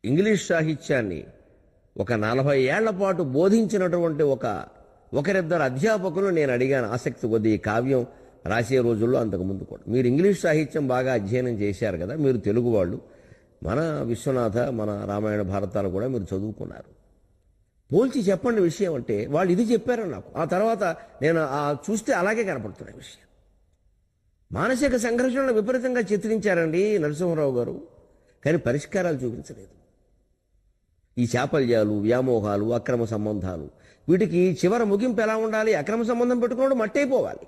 English సాహిత్యాన్ని ఒక 40 ఏళ్ల పాటు బోధించినటువంటి ఒకరిద్దరు అధ్యాపకులు నేను అడిగాను ఆసక్తి కొద్దీ ఈ కావ్యం రాసే రోజుల్లో. అంతకుముందు కూడా మీరు ఇంగ్లీష్ సాహిత్యం బాగా అధ్యయనం చేశారు కదా, మీరు తెలుగు వాళ్ళు, మన విశ్వనాథ మన రామాయణ భారతాలు కూడా మీరు చదువుకున్నారు, పోల్చి చెప్పండి విషయం అంటే వాళ్ళు ఇది చెప్పారు నాకు. ఆ తర్వాత నేను చూస్తే అలాగే కనపడుతున్న విషయం. మానసిక సంఘర్షణలు విపరీతంగా చిత్రించారండి నరసింహారావు గారు, కానీ పరిష్కారాలు చూపించలేదు. ఈ చాపల్యాలు, వ్యామోహాలు, అక్రమ సంబంధాలు, వీటికి చివర ముగింపు ఎలా ఉండాలి? అక్రమ సంబంధం పెట్టుకున్నాడు మట్టయిపోవాలి.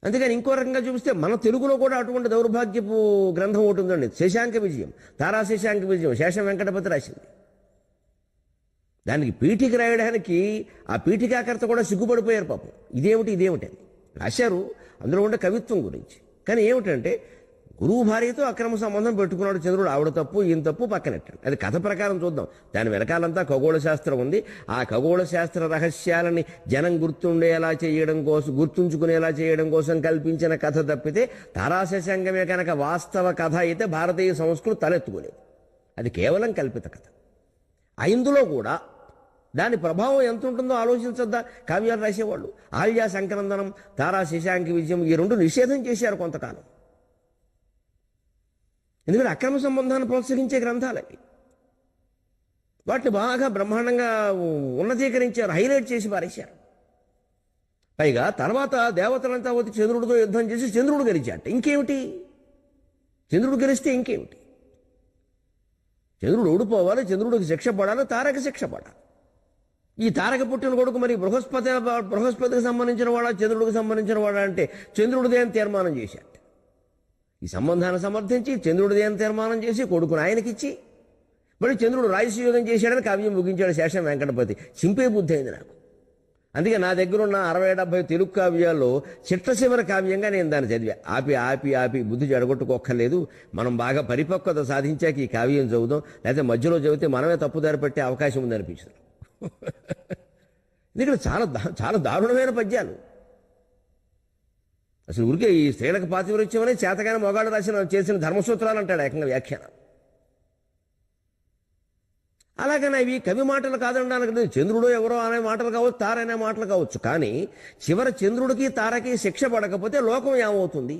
అందుకని ఇంకో రకంగా చూపిస్తే మన తెలుగులో కూడా అటువంటి దౌర్భాగ్యపు గ్రంథం ఒకటి ఉందండి, శశాంక విజయం, తారా శశాంక విజయం, శేషం వెంకటపతి రాసింది. దానికి పీఠిక రాయడానికి ఆ పీఠికాకర్త కూడా సిగ్గుపడిపోయారు పాపం. ఇదేమిటి అని రాశారు అందులో ఉండే కవిత్వం గురించి. కానీ ఏమిటంటే గురువు భార్యతో అక్రమ సంబంధం పెట్టుకున్నాడు చంద్రుడు, ఆవిడ తప్పు ఈయన తప్పు పక్కనెట్టండి. అది కథ ప్రకారం చూద్దాం. దాని వెనకాలంతా ఖగోళ శాస్త్రం ఉంది. ఆ ఖగోళ శాస్త్ర రహస్యాలని జనం గుర్తుంచుకునేలా చేయడం కోసం కల్పించిన కథ తప్పితే తారాశశాంకమే కనుక వాస్తవ కథ అయితే భారతీయ సంస్కృతి తలెత్తుకోలేదు. అది కేవలం కల్పిత కథ. ఇందులో కూడా దాని ప్రభావం ఎంత ఉంటుందో ఆలోచించద్దా కావ్యాలు రాసేవాళ్ళు? ఆల్యా సంక్రందనం, తారా శశాంక విజయం ఈ రెండు నిషేధం చేశారు కొంతకాలం. ఎందుకంటే అక్రమ సంబంధాన్ని ప్రోత్సహించే గ్రంథాలకి వాటిని బాగా బ్రహ్మాండంగా ఉన్నతీకరించారు, హైలైట్ చేసి పారేశారు. పైగా తర్వాత దేవతలంతా వచ్చి చంద్రుడితో యుద్ధం చేసి చంద్రుడు గెలిచాట. ఇంకేమిటి? చంద్రుడు గెలిస్తే ఇంకేమిటి? చంద్రుడు ఓడిపోవాలి, చంద్రుడికి శిక్ష పడాలి, తారక శిక్ష పడాలి. ఈ తారక పుట్టిన కొడుకు మరి బృహస్పతికి సంబంధించిన వాడా చంద్రుడికి సంబంధించిన వాడా అంటే చంద్రుడిదే అని తీర్మానం చేశాడు. ఈ సంబంధాన్ని సమర్థించి చంద్రుడిదే అని తీర్మానం చేసి కొడుకును ఆయనకిచ్చి మరి చంద్రుడు రాజసూయోగం చేశాడని కావ్యం ముగించాడు శేషం వెంకటపతి. చింపే బుద్ధి అయింది నాకు. అందుకే నా దగ్గర ఉన్న 60-70 తెలుగు కావ్యాల్లో చిట్టశివర కావ్యంగా నేను దాన్ని చదివా. ఆపి బుద్ధి జడగొట్టుకోక్కర్లేదు, మనం బాగా పరిపక్వత సాధించాక ఈ కావ్యం చదువుదాం, లేకపోతే మధ్యలో చదివితే మనమే తప్పుదారి పెట్టే అవకాశం ఉందనిపించింది. ఎందుకంటే చాలా దారుణమైన పద్యాలు. అసలు ఊరికే ఈ స్త్రీలకు పాతివృత్యం అనే చేతగానే మొగాడు చేసిన ధర్మసూత్రాలు అంటాడు ఏకంగా వ్యాఖ్యానం. అలాగనే ఇవి కవి మాటలు కాదనడానికి లేదు. చంద్రుడు ఎవరో అనే మాటలు కావచ్చు, తార అనే మాటలు కావచ్చు. కానీ చివరి చంద్రుడికి తారకి శిక్ష పడకపోతే లోకం ఏమవుతుంది?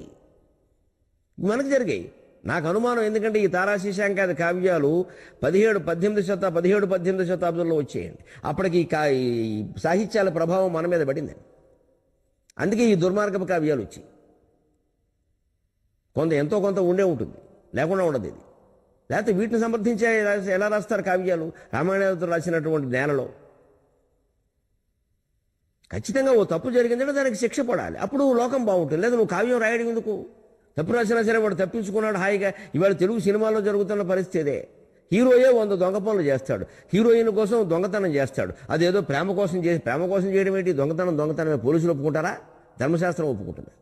మనకు జరిగాయి. నాకు అనుమానం, ఎందుకంటే ఈ తారాశీశాంకాది కావ్యాలు 17-18 శతాబ్దంలో వచ్చేయండి. అప్పటికి ఈ సాహిత్యాల ప్రభావం మన మీద పడింది. అందుకే ఈ దుర్మార్గపు కావ్యాలు వచ్చాయి. ఎంతో కొంత ఉంటుంది, లేకుండా ఉండదు ఇది. లేకపోతే వీటిని సమర్థించే ఎలా రాస్తారు కావ్యాలు? రామాయణతో రాసినటువంటి నేలలో ఖచ్చితంగా ఓ తప్పు జరిగిందంటే దానికి శిక్ష పడాలి, అప్పుడు లోకం బాగుంటుంది. లేదా నువ్వు కావ్యం రాయడం ఎందుకు? తప్పు రాసినా సరే వాడు తప్పించుకున్నాడు హాయిగా. ఇవాళ తెలుగు సినిమాల్లో జరుగుతున్న పరిస్థితి హీరోయే 100 దొంగ పనులు చేస్తాడు, హీరోయిన్ కోసం దొంగతనం చేస్తాడు. అదేదో ప్రేమ కోసం చేయడం ఏంటి? దొంగతనమే. పోలీసులు ఒప్పుకుంటారా? ధర్మశాస్త్రం ఒప్పుకుంటుంది.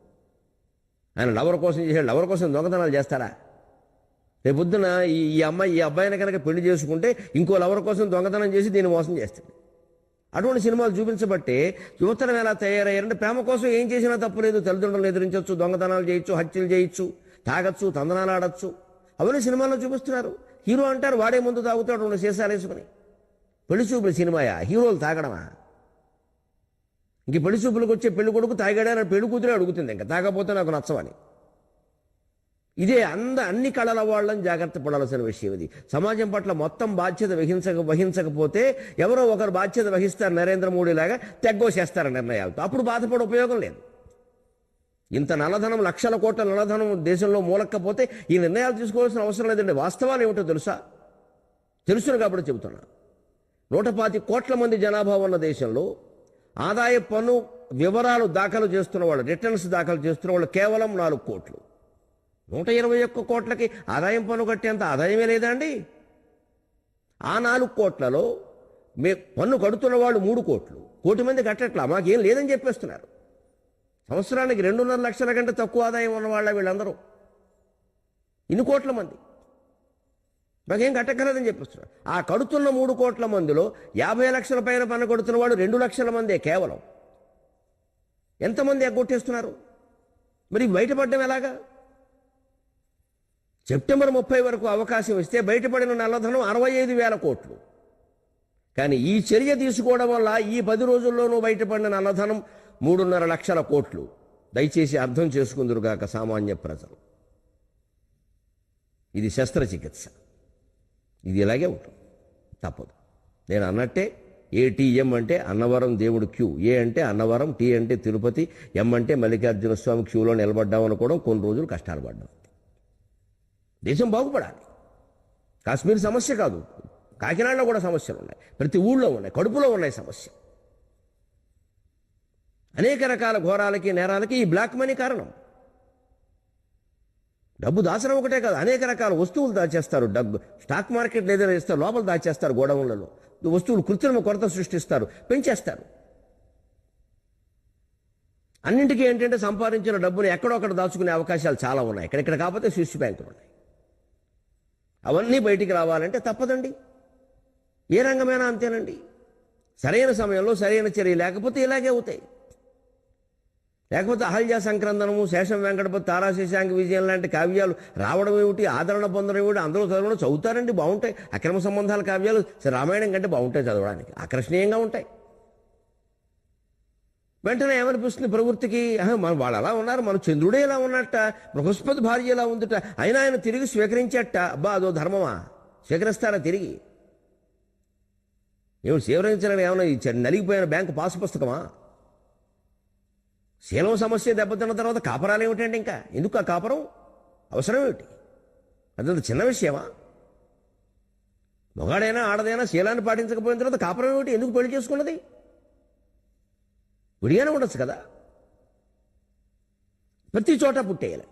ఆయన లవర్ కోసం చేసాడు, లవర్ కోసం దొంగతనాలు చేస్తారా? రేపొద్దున ఈ అబ్బాయిని కనుక పెళ్లి చేసుకుంటే ఇంకో లవర్ కోసం దొంగతనం చేసి దీన్ని మోసం చేస్తాడు. అటువంటి సినిమాలు చూపించబట్టే యువతరం ఎలా తయారయ్యారంటే ప్రేమ కోసం ఏం చేసినా తప్పులేదు, తల్లిదండ్రులను ఎదిరించవచ్చు, దొంగతనాలు చేయొచ్చు, హత్యలు చేయొచ్చు, తాగొచ్చు, తందనాలు ఆడచ్చు. అవన్నీ సినిమాల్లో చూపిస్తున్నారు. హీరో అంటారు వాడే ముందు తాగుతాడు 2 సీసాలు వేసుకుని. పెళ్లి చూపుల సినిమాయా? హీరోలు తాగడమా? ఇంక పెళ్లి చూపులకు వచ్చే పెళ్లి కొడుకు తాగాడని పెళ్లి కూతురే అడుగుతుంది, ఇంకా తాగకపోతే నాకు నచ్చవని. ఇదే అన్ని కళల వాళ్ళని జాగ్రత్త పడాల్సిన విషయం. ఇది సమాజం పట్ల మొత్తం బాధ్యత వహించకపోతే ఎవరో ఒకరు బాధ్యత వహిస్తారు. నరేంద్ర మోడీ లాగా తెగ్గోసేస్తారు నిర్ణయాలతో. అప్పుడు బాధపడే ఉపయోగం లేదు. ఇంత నల్లధనం, లక్షల కోట్ల నల్లధనం దేశంలో మూలక్కపోతే ఈ నిర్ణయాలు తీసుకోవాల్సిన అవసరం లేదండి. వాస్తవాలు ఏమిటో తెలుసును కాబట్టి చెబుతున్నా. 125 కోట్ల మంది జనాభా ఉన్న దేశంలో ఆదాయ పన్ను వివరాలు దాఖలు చేస్తున్న వాళ్ళు, రిటర్న్స్ దాఖలు చేస్తున్న వాళ్ళు కేవలం 4 కోట్లు. 121 కోట్లకి ఆదాయం పన్ను కట్టేంత ఆదాయమే లేదా అండి? ఆ 4 కోట్లలో పన్ను కడుతున్న వాళ్ళు 3 కోట్లు. 1 కోటి మంది కట్టట్లా, మాకేం లేదని చెప్పేస్తున్నారు. సంవత్సరానికి 2.5 లక్షల కంటే తక్కువ ఆదాయం ఉన్నవాళ్ళ వీళ్ళందరూ. ఇన్ని కోట్ల మంది మాకేం కట్టక్కర్లేదని చెప్పేస్తున్నారు. ఆ కడుతున్న 3 కోట్ల మందిలో 50 లక్షల పైన పన్ను కడుతున్న వాళ్ళు 2 లక్షల మందే కేవలం. ఎంతమంది ఎగ్గొట్టేస్తున్నారు? మరి బయటపడడం ఎలాగా? సెప్టెంబర్ 30 వరకు అవకాశం ఇస్తే బయటపడిన నల్లధనం 65,000 కోట్లు. కానీ ఈ చర్య తీసుకోవడం వల్ల ఈ 10 రోజుల్లోనూ బయటపడిన నల్లధనం 3.5 లక్షల కోట్లు. దయచేసి అర్థం చేసుకుందురుగాక సామాన్య ప్రజలు. ఇది శస్త్రచికిత్స. ఇది ఇలాగే ఉంటుంది, తప్పదు. నేను అన్నట్టే ఏటీఎం అంటే అన్నవరం దేవుడు క్యూ, ఏ అంటే అన్నవరం, టీ అంటే తిరుపతి, ఎం అంటే మల్లికార్జున స్వామి క్యూలో నిలబడ్డాం అనుకోవడం కొన్ని రోజులు కష్టాలు పడ్డాం. దేశం బాగుపడాలి. కాశ్మీర్ సమస్య కాదు, కాకినాడలో కూడా సమస్యలు ఉన్నాయి, ప్రతి ఊళ్ళో ఉన్నాయి, కడుపులో ఉన్నాయి సమస్య. అనేక రకాల ఘోరాలకి నేరాలకి ఈ బ్లాక్ మనీ కారణం. డబ్బు దాచడం ఒకటే కాదు, అనేక రకాల వస్తువులు దాచేస్తారు. డబ్బు స్టాక్ మార్కెట్ ఏదైనా ఇస్తారు, లోపల దాచేస్తారు, గోడౌన్లలో వస్తువులు కృత్రిమ కొరత సృష్టిస్తారు, పెంచేస్తారు. అన్నింటికీ ఏంటంటే సంపాదించిన డబ్బుని ఎక్కడొక్కడ దాచుకునే అవకాశాలు చాలా ఉన్నాయి. ఇక్కడ కాకపోతే స్విస్ బ్యాంకులు ఉన్నాయి. అవన్నీ బయటికి రావాలంటే తప్పదండి. ఏ రంగమైనా అంతేనండి. సరైన సమయంలో సరైన చర్య లేకపోతే ఇలాగే అవుతాయి. లేకపోతే అహల్య సంక్రందనము, శేషం వెంకటపతి, తారాశేషాంక విజయం లాంటి కావ్యాలు రావడం ఏమిటి, ఆదరణ పొందడం ఏమిటి, అందులో చదవడం చదువుతారండి, బాగుంటాయి. అక్రమ సంబంధాల కావ్యాలు రామాయణం కంటే బాగుంటాయి చదవడానికి, ఆకర్షణీయంగా ఉంటాయి. వెంటనే ఏమనిపిస్తుంది ప్రవృత్తికి, మనం వాళ్ళు అలా ఉన్నారు, మన చంద్రుడే ఎలా ఉన్నట్ట, బృహస్పతి భార్య ఎలా ఉందిట, అయినా ఆయన తిరిగి స్వీకరించేట. అబ్బా అదో ధర్మమా? స్వీకరిస్తారా తిరిగి? ఏమిటి స్వీకరించాలని ఏమైనా నలిగిపోయిన బ్యాంకు పాసు పుస్తకమా? శీలం సమస్య దెబ్బతిన్న తర్వాత కాపరాలు ఏమిటండి? ఇంకా ఎందుకు ఆ కాపరం అవసరం ఏమిటి? అదంత చిన్న విషయమా? మొగాడైనా ఆడదైనా శీలాన్ని పాటించకపోయిన తర్వాత కాపరం ఏమిటి? ఎందుకు పెళ్లి చేసుకున్నది? విడిగానే ఉండొచ్చు కదా. ప్రతి చోట పుట్టేయాలండి.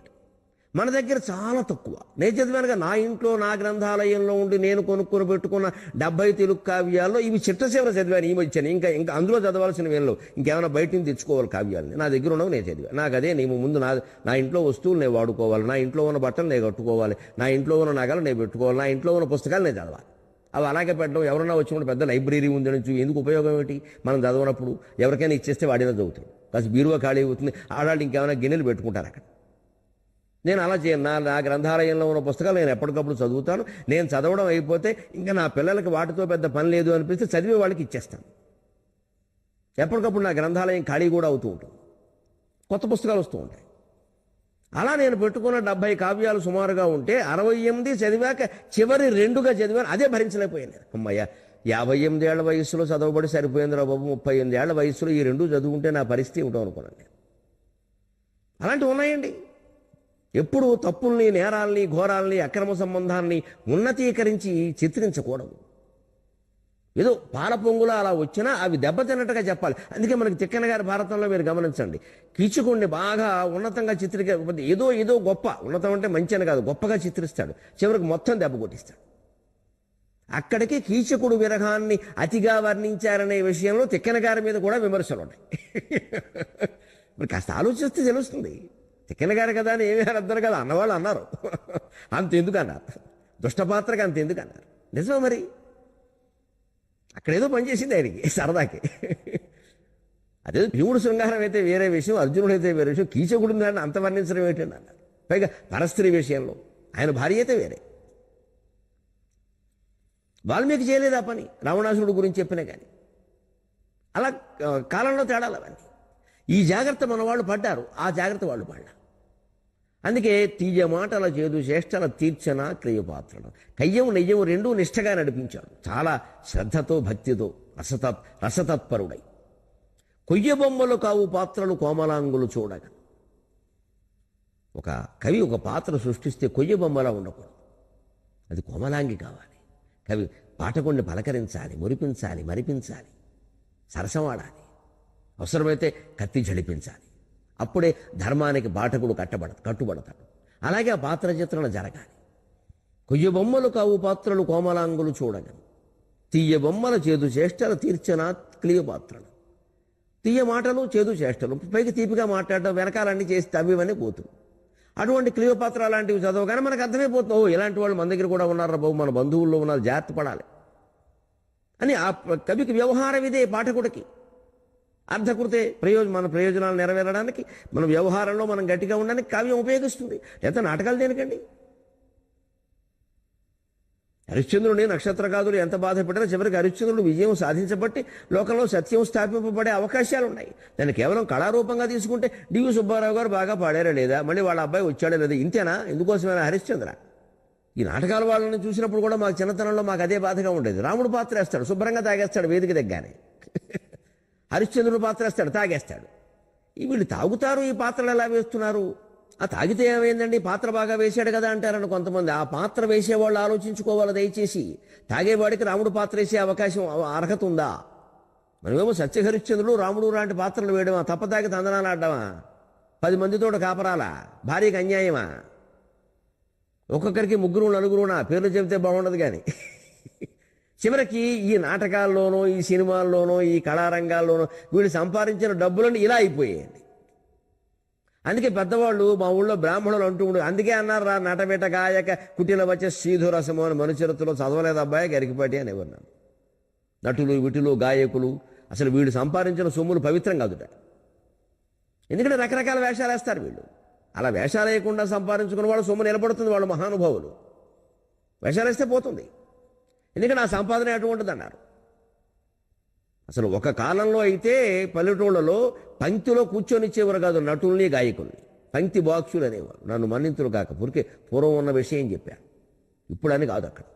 మన దగ్గర చాలా తక్కువ. నేను చదివానుగా, నా ఇంట్లో నా గ్రంథాలయంలో ఉండి నేను కొనుక్కొని పెట్టుకున్న 70 తెలుగు కావ్యాల్లో ఇవి చిట్టసేవలు చదివాను ఈ మధ్యన. ఇంకా అందులో చదవాల్సిన వేళ్ళు ఇంకేమైనా బయట నుంచి తెచ్చుకోవాలి కావ్యాలని. నా దగ్గర ఉన్నవి నేను చదివాను. నాకు అదే నేను ముందు నా ఇంట్లో వస్తువులు నేను వాడుకోవాలి, నా ఇంట్లో ఉన్న బట్టలు నేను కట్టుకోవాలి, నా ఇంట్లో ఉన్న నగలు నేను పెట్టుకోవాలి, నా ఇంట్లో ఉన్న పుస్తకాలు నేను చదవాలి. అవి అలాగే పెట్టడం, ఎవరన్నా వచ్చినప్పుడు పెద్ద లైబ్రరీ ఉందని ఎందుకు ఉపయోగం ఏంటి? మనం చదవనప్పుడు ఎవరికైనా ఇచ్చేస్తే వాడినా చదువుతాడు. కాస్త బీరువా ఖాళీ అవుతుంది, ఆడాళ్ళు ఇంకేమైనా గిన్నెలు పెట్టుకుంటారు అక్కడ. నేను అలా చేయను. నా గ్రంథాలయంలో ఉన్న పుస్తకాలు నేను ఎప్పటికప్పుడు చదువుతాను. నేను చదవడం అయిపోతే ఇంకా నా పిల్లలకి వాటితో పెద్ద పని లేదు అనిపిస్తే చదివే వాళ్ళకి ఇచ్చేస్తాను. ఎప్పటికప్పుడు నా గ్రంథాలయం ఖాళీ కూడా అవుతూ ఉంటుంది, కొత్త పుస్తకాలు వస్తూ ఉంటాయి. అలా నేను పెట్టుకున్న 70 కావ్యాలు సుమారుగా ఉంటే 68 చదివాక చివరి 2గా చదివాను. అదే భరించలేకపోయాను. అమ్మయ్య, 58 ఏళ్ల వయసులో చదవబడి సరిపోయిందిరా బాబు, 38 ఏళ్ల వయసులో ఈ 2 చదువుకుంటే నా పరిస్థితి ఉంటాం అనుకున్నాను నేను. అలాంటివి ఉన్నాయండి. ఎప్పుడు తప్పుల్ని, నేరాల్ని, ఘోరాల్ని, అక్రమ సంబంధాన్ని ఉన్నతీకరించి చిత్రించకూడదు. ఏదో పాల పొంగులా అలా వచ్చినా అవి దెబ్బతిన్నట్టుగా చెప్పాలి. అందుకే మనకి తిక్కన గారి భారతంలో మీరు గమనించండి, కీచుకుడిని బాగా ఉన్నతంగా ఏదో గొప్ప, ఉన్నతం అంటే మంచి అని కాదు, గొప్పగా చిత్రిస్తాడు, చివరికి మొత్తం దెబ్బ కొట్టిస్తాడు. అక్కడికి కీచకుడు విరహాన్ని అతిగా వర్ణించారనే విషయంలో తిక్కన గారి మీద కూడా విమర్శలు ఉన్నాయి. మరి కాస్త ఆలోచిస్తే తెలుస్తుంది. తిక్కన గారు కదా అని ఏమీ అర్థం కదా అన్నవాళ్ళు అన్నారు. అంతెందుకు అన్నారు? దుష్టపాత్రకి అంతెందుకు అన్నారు? నిజమే. మరి అక్కడేదో పనిచేసింది ఆయనకి సరదాకి. అదే భీముడు శృంగారం అయితే వేరే విషయం, అర్జునుడు అయితే వేరే విషయం, కీచకుడు దాన్ని అంత వర్ణించడం ఏంటండి అన్నారు. పైగా పరస్త్రీ విషయంలో ఆయన భార్య అయితే వేరే. వాల్మీకి చేయలేదు ఆ పని, రావణాసురుడు గురించి చెప్పినా కానీ. అలా కాలంలో తేడాలు అవన్నీ. ఈ జాగ్రత్త మన వాళ్ళు పడ్డారు, ఆ జాగ్రత్త వాళ్ళు పడ్డారు. అందుకే తీయ మాటల చేదు చేష్టల తీర్చన క్రియపాత్రలు, కయ్యం నెయ్యం 2 నిష్ఠగా నడిపించాడు. చాలా శ్రద్ధతో భక్తితో రసతత్పరుడై. కొయ్య బొమ్మలు కావు పాత్రలు కోమలాంగులు చూడగా. ఒక కవి ఒక పాత్ర సృష్టిస్తే కొయ్య బొమ్మలా ఉండకూడదు, అది కోమలాంగి కావాలి. కవి పాఠకుడిని పలకరించాలి, మురిపించాలి, మరిపించాలి, సరసమాడాలి, అవసరమైతే కత్తి జడిపించాలి. అప్పుడే ధర్మానికి బాటకుడు కట్టుబడతాడు. అలాగే ఆ పాత్ర చిత్రణ జరగాలి. కొయ్య బొమ్మలు కావు పాత్రలు కోమలాంగులు చూడగా, తీయ బొమ్మల చేదు చేష్టలు తీర్చన క్లియోపాత్రలు. తీయ మాటలు చేదు చేష్టలు, పైకి తీపిగా మాట్లాడడం, వెనకాలన్నీ చేసి తవ్వివన్నీ పోతుంది. అటువంటి క్లియోపాత్ర లాంటివి చదవగానే మనకు అర్థమైపోతుంది, ఓ ఇలాంటి వాళ్ళు మన దగ్గర కూడా ఉన్నారా బాబు, మన బంధువుల్లో ఉన్నారు, జాగ్రత్త పడాలి అని. ఆ కవికి వ్యవహారం ఇదే, పాఠకుడికి అర్థకృతే మన ప్రయోజనాలు నెరవేరడానికి, మన వ్యవహారంలో మనం గట్టిగా ఉండడానికి కావ్యం ఉపయోగిస్తుంది. లేదా నాటకాలు దేనికండి? హరిశ్చంద్రుని నక్షత్రకాదులు ఎంత బాధపడినా చివరికి హరిశ్చంద్రుడు విజయం సాధించబట్టి లోకంలో సత్యం స్థాపింపబడే అవకాశాలు ఉన్నాయి. దాన్ని కేవలం కళారూపంగా తీసుకుంటే డివి సుబ్బారావు గారు బాగా పాడారా లేదా, మళ్ళీ వాళ్ళ అబ్బాయి వచ్చాడా లేదా, ఇంతేనా? ఎందుకోసమైనా హరిశ్చంద్ర? ఈ నాటకాల వాళ్ళని చూసినప్పుడు కూడా మాకు చిన్నతనంలో మాకు అదే బాధగా ఉండేది. రాముడు పాత్ర వేస్తాడు, శుభ్రంగా తాగేస్తాడు వేదిక దగ్గరనే. హరిశ్చంద్రుడు పాత్ర వేస్తాడు, తాగేస్తాడు. వీళ్ళు తాగుతారు, ఈ పాత్రలు ఎలా వేస్తున్నారు? ఆ తాగితే ఏమైందండి, పాత్ర బాగా వేశాడు కదా అంటారని కొంతమంది. ఆ పాత్ర వేసేవాళ్ళు ఆలోచించుకోవాలి దయచేసి. తాగేవాడికి రాముడు పాత్ర వేసే అవకాశం అర్హత ఉందా? మనమేమో సత్యహరిశ్చంద్రుడు రాముడు లాంటి పాత్రలు వేయడమా, తప్పతాగి తందనాలు ఆడమా, 10 మందితో కాపరాలా, భార్యకి అన్యాయమా, ఒక్కొక్కరికి 3 4 పేర్లు చెబితే బాగుండదు. కానీ చివరికి ఈ నాటకాల్లోనో ఈ సినిమాల్లోనో ఈ కళారంగాల్లోనో వీళ్ళు సంపాదించిన డబ్బులను ఇలా అయిపోయాయండి. అందుకే పెద్దవాళ్ళు మా ఊళ్ళో బ్రాహ్మణులు అంటూ ఉండే, అందుకే అన్నారు రా నటబెట గాయక కుటిల వచ్చే శ్రీధురసము అని మనుచరిత్రలో చదవలేదు అబ్బాయి గరికిపాటి అని ఎవరున్నాను. నటులు విటులు గాయకులు అసలు వీళ్ళు సంపాదించిన సొమ్ములు పవిత్రం కాదుట. ఎందుకంటే రకరకాల వేషాలు వేస్తారు వీళ్ళు. అలా వేషాలు వేయకుండా సంపాదించుకున్న వాళ్ళు సొమ్ము నిలబడుతుంది, వాళ్ళు మహానుభావులు. వేషాలు వేస్తే పోతుంది, ఎందుకంటే ఆ సంపాదన అటువంటిది అన్నారు. అసలు ఒక కాలంలో అయితే పల్లెటూళ్ళలో పంక్తిలో కూర్చొనిచ్చేవారు కాదు నటుల్ని గాయకుల్ని, పంక్తి బాక్సులు అనేవారు. నన్ను మన్నింతులు కాక పూర్వం ఉన్న విషయం చెప్పాను, ఇప్పుడు అని కాదు. అక్కడ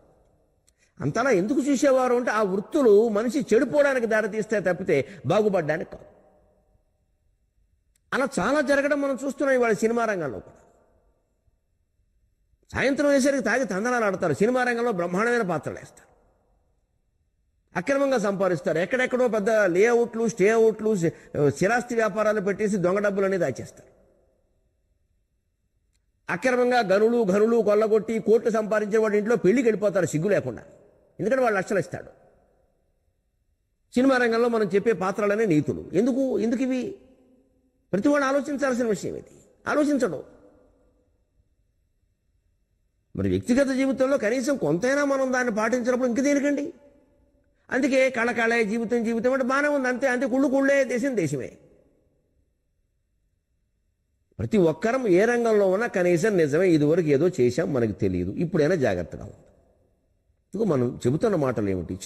అంతలా ఎందుకు చూసేవారు అంటే ఆ వృత్తులు మనిషి చెడిపోవడానికి దారితీస్తే తప్పితే బాగుపడడానికి కాదు. అలా చాలా జరగడం మనం చూస్తున్నాం ఇవాళ సినిమా రంగంలో కూడా. సాయంత్రం వేసరికి తాగి తందనాలు ఆడతారు, సినిమా రంగంలో బ్రహ్మాండమైన పాత్రలు వేస్తారు, అక్రమంగా సంపాదిస్తారు. ఎక్కడెక్కడో పెద్ద లేఅవుట్లు స్టే అవుట్లు స్థిరాస్తి వ్యాపారాలు పెట్టేసి దొంగ డబ్బులు అనేది దాచేస్తారు. అక్రమంగా గనులు కొల్లగొట్టి కోట్లు సంపాదించిన వాడి ఇంట్లో పెళ్లికి వెళ్ళిపోతారు సిగ్గు లేకుండా, ఎందుకంటే వాళ్ళు లక్షలు ఇస్తాడు. సినిమా రంగంలో మనం చెప్పే పాత్రలనే నీతులు. ఎందుకు ఇవి? ప్రతి వాడు ఆలోచించాల్సిన విషయం ఇది. ఆలోచించడం మరి వ్యక్తిగత జీవితంలో కనీసం కొంతైనా మనం దాన్ని పాటించినప్పుడు ఇంక దేనికండి? అందుకే కళకళే జీవితం అంటే బాగానే ఉంది, అంతే కుళ్ళే దేశమే. ప్రతి ఒక్కరం ఏ రంగంలో ఉన్నా కనీసం నిజమే ఇదివరకు ఏదో చేశాం మనకు తెలియదు, ఇప్పుడైనా జాగ్రత్తగా ఉంది. మనం చెబుతున్న మాటలు ఏమిటి,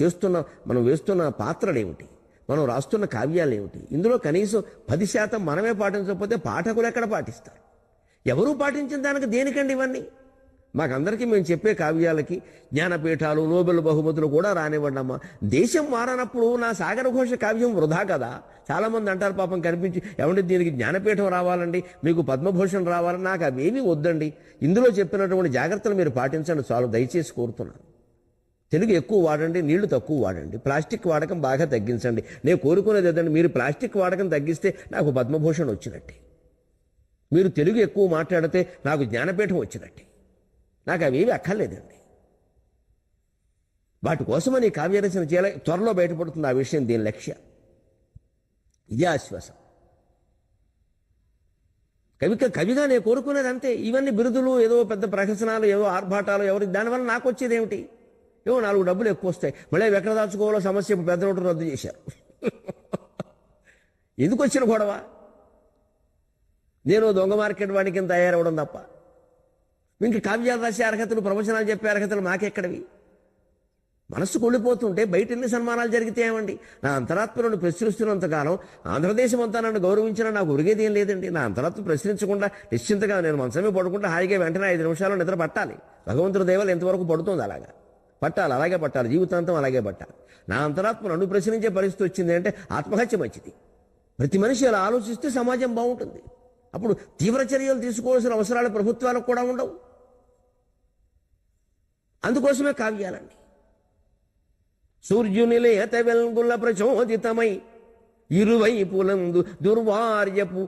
మనం వేస్తున్న పాత్రలు ఏమిటి, మనం రాస్తున్న కావ్యాలు ఏమిటి, ఇందులో కనీసం 10% మనమే పాటించకపోతే పాఠకులు ఎక్కడ పాటిస్తారు? ఎవరూ పాటించిన దానికి దేనికండి ఇవన్నీ? మాకందరికీ మేము చెప్పే కావ్యాలకి జ్ఞానపీఠాలు నోబెల్ బహుమతులు కూడా రానివ్వండమ్మా. దేశం మారనప్పుడు నా సాగర ఘోష కావ్యం వృధా కదా. చాలామంది అంటారు పాపం కనిపించి, ఏమంటే దీనికి జ్ఞానపీఠం రావాలండి, మీకు పద్మభూషణ్ రావాలని. నాకు అవేమీ వద్దండి, ఇందులో చెప్పినటువంటి జాగ్రత్తలు మీరు పాటించండి చాలు, దయచేసి కోరుతున్నాను. తెలుగు ఎక్కువ వాడండి, నీళ్లు తక్కువ వాడండి, ప్లాస్టిక్ వాడకం బాగా తగ్గించండి. నేను కోరుకునేది ఏదండి, మీరు ప్లాస్టిక్ వాడకం తగ్గిస్తే నాకు పద్మభూషణ్ వచ్చినట్టే, మీరు తెలుగు ఎక్కువ మాట్లాడితే నాకు జ్ఞానపీఠం వచ్చినట్టే. నాకు అవేవి అక్కర్లేదండి. వాటి కోసమని కావ్యరచన చేయాలి. త్వరలో బయటపడుతుంది ఆ విషయం, దీని లక్ష్యం ఇదే ఆశ్వాసం. కవిగా నేను కోరుకునేది అంతే. ఇవన్నీ బిరుదులు, ఏదో పెద్ద ప్రహసనాలు, ఏవో ఆర్భాటాలు, దానివల్ల నాకు వచ్చేది ఏమిటి? ఏవో 4 డబ్బులు ఎక్కువ వస్తాయి. మళ్ళీ ఎక్కడ దాచుకోవాలో సమస్య పెద్ద నోటు రద్దు చేశారు. ఎందుకు వచ్చిన గొడవ? నేను దొంగ మార్కెట్ వాడికి తయారవడం తప్ప ఇంక కావ్యాలు రాసే అర్హతలు, ప్రవచనాలు చెప్పే అర్హతలు మాకెక్కడవి? మనస్సు కొళ్ళిపోతుంటే బయట ఎన్ని సన్మానాలు జరిగితే ఏమండి? నా అంతరాత్మను ప్రశ్నిస్తున్నంతకాలం ఆంధ్రదేశం అంతా నన్ను గౌరవించినా నాకు ఉరిగేది ఏం లేదండి. నా అంతరాత్మ ప్రశ్నించకుండా నిశ్చింతగా నేను మనసమే పడుకుంటే హాయిగా వెంటనే 5 నిమిషాలు నిద్ర పట్టాలి. భగవంతుడి దైవాలు ఎంతవరకు పడుతుంది అలాగా పట్టాలి, అలాగే పట్టాలి, జీవితాంతం అలాగే పట్టాలి. నా అంతరాత్మ నన్ను ప్రశ్నించే పరిస్థితి వచ్చింది అంటే ఆత్మహత్య మంచిది. ప్రతి మనిషి అలా ఆలోచిస్తే సమాజం బాగుంటుంది. అప్పుడు తీవ్ర చర్యలు తీసుకోవాల్సిన అవసరాలు ప్రభుత్వాలకు కూడా ఉండవు. అందుకోసమే కావ్యాలండి. సూర్యుని లేత వెల్గుల ప్రచోదితమై ఇరువైపులందు దుర్వార్యపు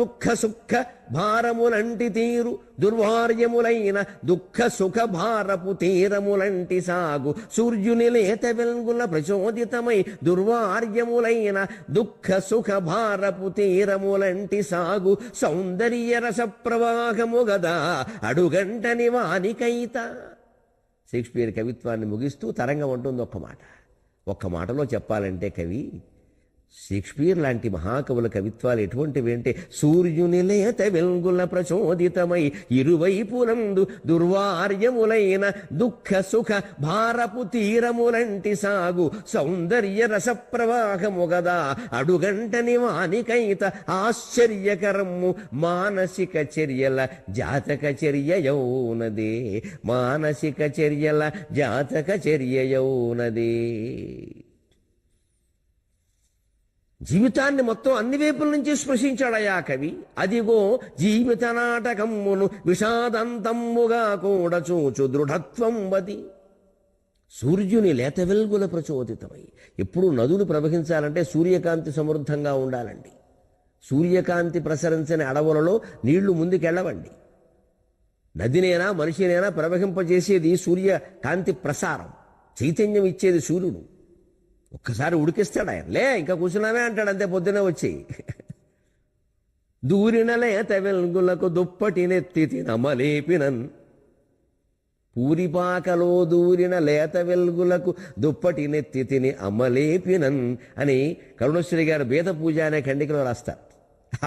దుఃఖ సుఖ భారములంటి తీరు, దుర్వార్యములైన దుఃఖ సుఖ భారపు తీరములంటి సాగు. సూర్యుని లేత వెల్గుల ప్రచోదితమై దుర్వార్యములైన దుఃఖ సుఖ భారపు తీరములంటి సాగు. సౌందర్య రస ప్రవాహము గదా అడుగంటని వానికైత. షేక్స్పియర్ కవిత్వాన్ని ముగిస్తూ తరంగం ఉంటుంది ఒక్క మాటలో చెప్పాలంటే కవి షేక్స్పియర్ లాంటి మహాకవుల కవిత్వాలు ఎటువంటివి అంటే, సూర్యుని లేత వెల్గుల ప్రచోదితమై ఇరువైపులందు దుర్వార్యములైన దుఃఖ సుఖ భారపు తీరములంటి సాగు సౌందర్య రస ప్రవాహముగదా అడుగంటని వానికైత ఆశ్చర్యకరము మానసిక చర్యల జాతక చర్యయౌనదే, మానసిక చర్యల జాతక చర్యయౌనదే. జీవితాన్ని మొత్తం అన్ని వైపుల నుంచి స్పృశించాడయా కవి. అదిగో జీవిత నాటకమ్మును విషాదంతమ్ముగా కూడా చూచు దృఢత్వం వది. సూర్యుని లేత వెల్గుల ప్రచోదితమై. ఎప్పుడు నదులు ప్రవహించాలంటే సూర్యకాంతి సమృద్ధంగా ఉండాలండి. సూర్యకాంతి ప్రసరించని అడవులలో నీళ్లు ముందుకెళ్ళవండి. నదినైనా మనిషినైనా ప్రవహింపజేసేది సూర్యకాంతి ప్రసారం, చైతన్యం ఇచ్చేది సూర్యుడు. ఒక్కసారి ఉడికిస్తాడు ఆయన, లే ఇంకా కూర్చున్నామే అంటాడు, అంతే పొద్దునే వచ్చి. దూరిన లేత వెల్గులకు దుప్పటి నెత్తి తినమలేపినన్, పూరిపాకలో దూరిన లేత వెల్గులకు దుప్పటి నెత్తి తిని అమ్మలేపినన్ అని కరుణశ్రీ గారు బేద పూజ అనే ఖండికలో రాస్తారు.